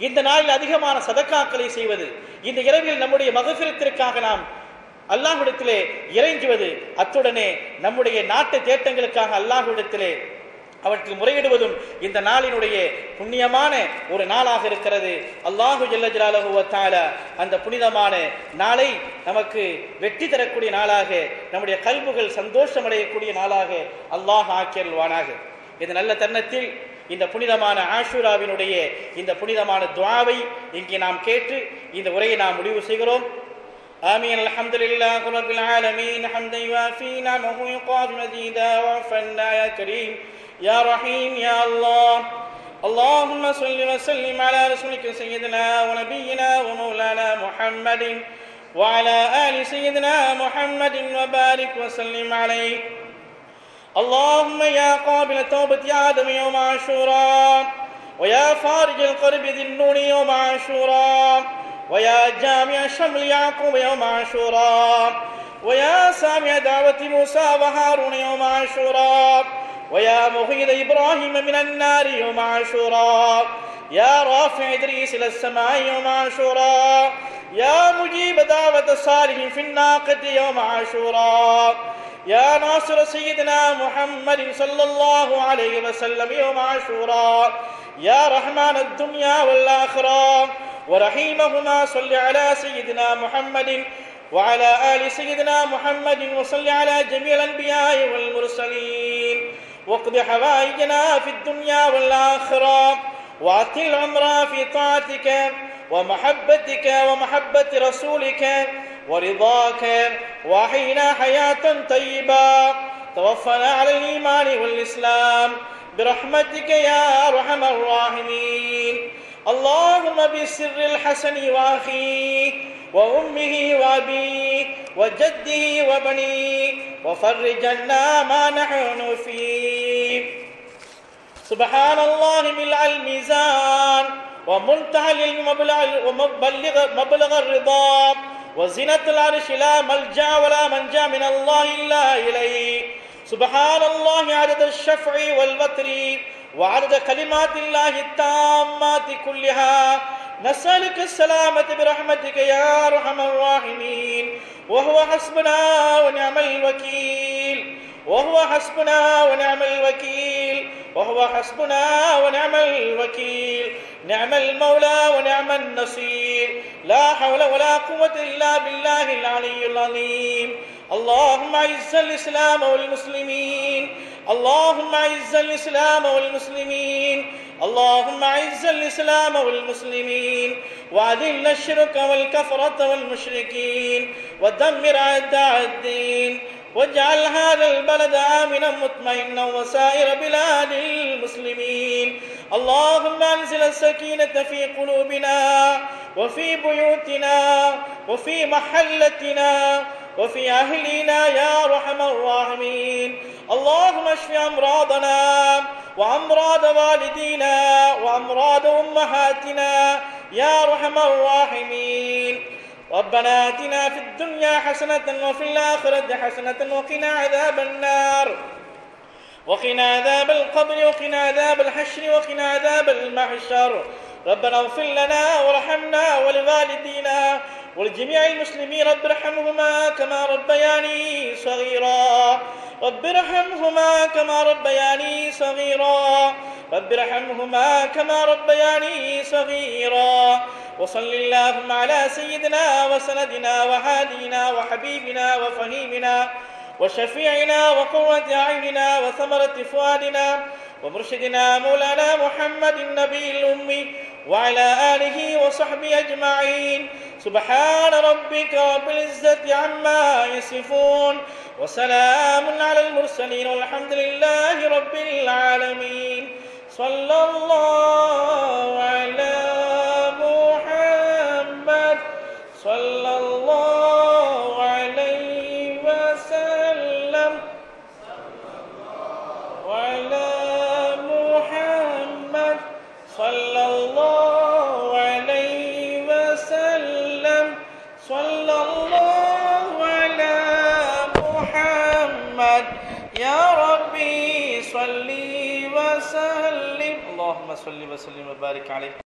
இந்த நாளில் அதிகமான சதக்காக்களை செய்வது, இந்த இரவில் நம்முடைய மகஃபிரத்திற்காக நாம் அல்லாஹ்விடத்திலே இறைஞ்சுவது, அத்துடனே நம்முடைய நாட்டு தேட்டங்களுக்காக அல்லாஹ்விடத்திலே அவற்றில் முறையிடுவதும் இந்த நாளினுடைய புண்ணியமான ஒரு நாளாக இருக்கிறது. அல்லாஹு ஜல்ல ஜலாலுஹு வ தஆலா அந்த புனிதமான நாளை நமக்கு வெற்றி தரக்கூடிய நாளாக, நம்முடைய கல்புகள் சந்தோஷமடையக்கூடிய நாளாக அல்லாஹ் ஆக்கியல்வானாக. இந்த நல்ல தருணத்தில் இந்த புனிதமான ஆஷூராவினுடைய இந்த புனிதமான துஆவை இங்கே நாம் கேட்டு இந்த உரையை நாம் முடிவு செய்கிறோம். آمين. الحمد لله رب العالمين حمدا يوافي نعمه ويقاضي مزيدا وعفنا يا كريم يا رحيم يا الله. اللهم صل وسلم على رسولك سيدنا ونبينا ومولانا محمد وعلى آل سيدنا محمد وبارك وسلم عليه. اللهم يا قابل توبة آدم يوم عاشوراء، ويا فارج القرب ذي النون يوم عاشوراء، ويا جامع شمل يعقوب يوم عاشوراء، ويا سامع دعوة موسى وهارون يوم عاشوراء، ويا مغيث إبراهيم من النار يوم عاشوراء، يا رافع إدريس إلى السماء يوم عاشوراء، يا مجيب دعوة صالح في الناقة يوم عاشوراء، يا ناصر سيدنا محمد صلى الله عليه وسلم يوم عاشوراء، يا رحمن الدنيا والآخرة ورحيمهما صل على سيدنا محمد وعلى آل سيدنا محمد وصل على جميع الأنبياء والمرسلين، واقض حوائجنا في الدنيا والآخرة، وأطل العمر في طاعتك ومحبتك ومحبة رسولك ورضاك، وأحينا حياة طيبة، توفنا على الإيمان والإسلام برحمتك يا أرحم الراحمين. اللهم بسر الحسن وأخيه وأمه وأبيه وجده وبنيه وفرج عنا ما نحن فيه. سبحان الله ملء الميزان ومنتهى العلم ومبلغ الرضا وزنة العرش لا ملجأ ولا منجا من الله إلا إليه. سبحان الله عدد الشفع والوتر وعدد كلمات الله التامات كلها. نسألك السلامة برحمتك يا أرحم الراحمين. وهو حسبنا ونعم الوكيل، وهو حسبنا ونعم الوكيل، وهو حسبنا ونعم الوكيل. نعم المولى ونعم النصير. لا حول ولا قوة إلا بالله العلي العظيم. اللهم أعز الإسلام والمسلمين، اللهم أعز الإسلام والمسلمين، اللهم أعز الإسلام والمسلمين، وأذل الشرك والكفرة والمشركين، ودمر أعداء الدين، واجعل هذا البلد آمنا مطمئنا وسائر بلاد المسلمين. اللهم أنزل السكينة في قلوبنا وفي بيوتنا وفي محلتنا وفي أهلنا يا أرحم الراحمين. اللهم اشف أمراضنا وأمراض والدينا وأمراض أمهاتنا يا أرحم الراحمين. ربنا آتنا في الدنيا حسنة وفي الآخرة حسنة وقنا عذاب النار، وقنا عذاب القبر، وقنا عذاب الحشر، وقنا عذاب المحشر. ربنا اغفر لنا وارحمنا ولوالدينا ولجميع المسلمين. رب ارحمهما كما ربياني صغيرا، رب ارحمهما كما ربياني صغيرا. رب ارحمهما كما ربياني صغيرا. وصل اللهم على سيدنا وسندنا وهادينا وحبيبنا وفهيمنا وشفيعنا وقرة أعيننا وثمرة فؤادنا ومرشدنا مولانا محمد النبي الأمي وعلى آله وصحبه أجمعين. سبحان ربك رب العزة عما يصفون وسلام على المرسلين والحمد لله رب العالمين. صلى الله على محمد صلى الله عليه وسلم وعلى محمد صلى الله عليه وسلم صلى الله على محمد. يا ربي صل وسلم. اللهم صل وسلم وبارك عليه.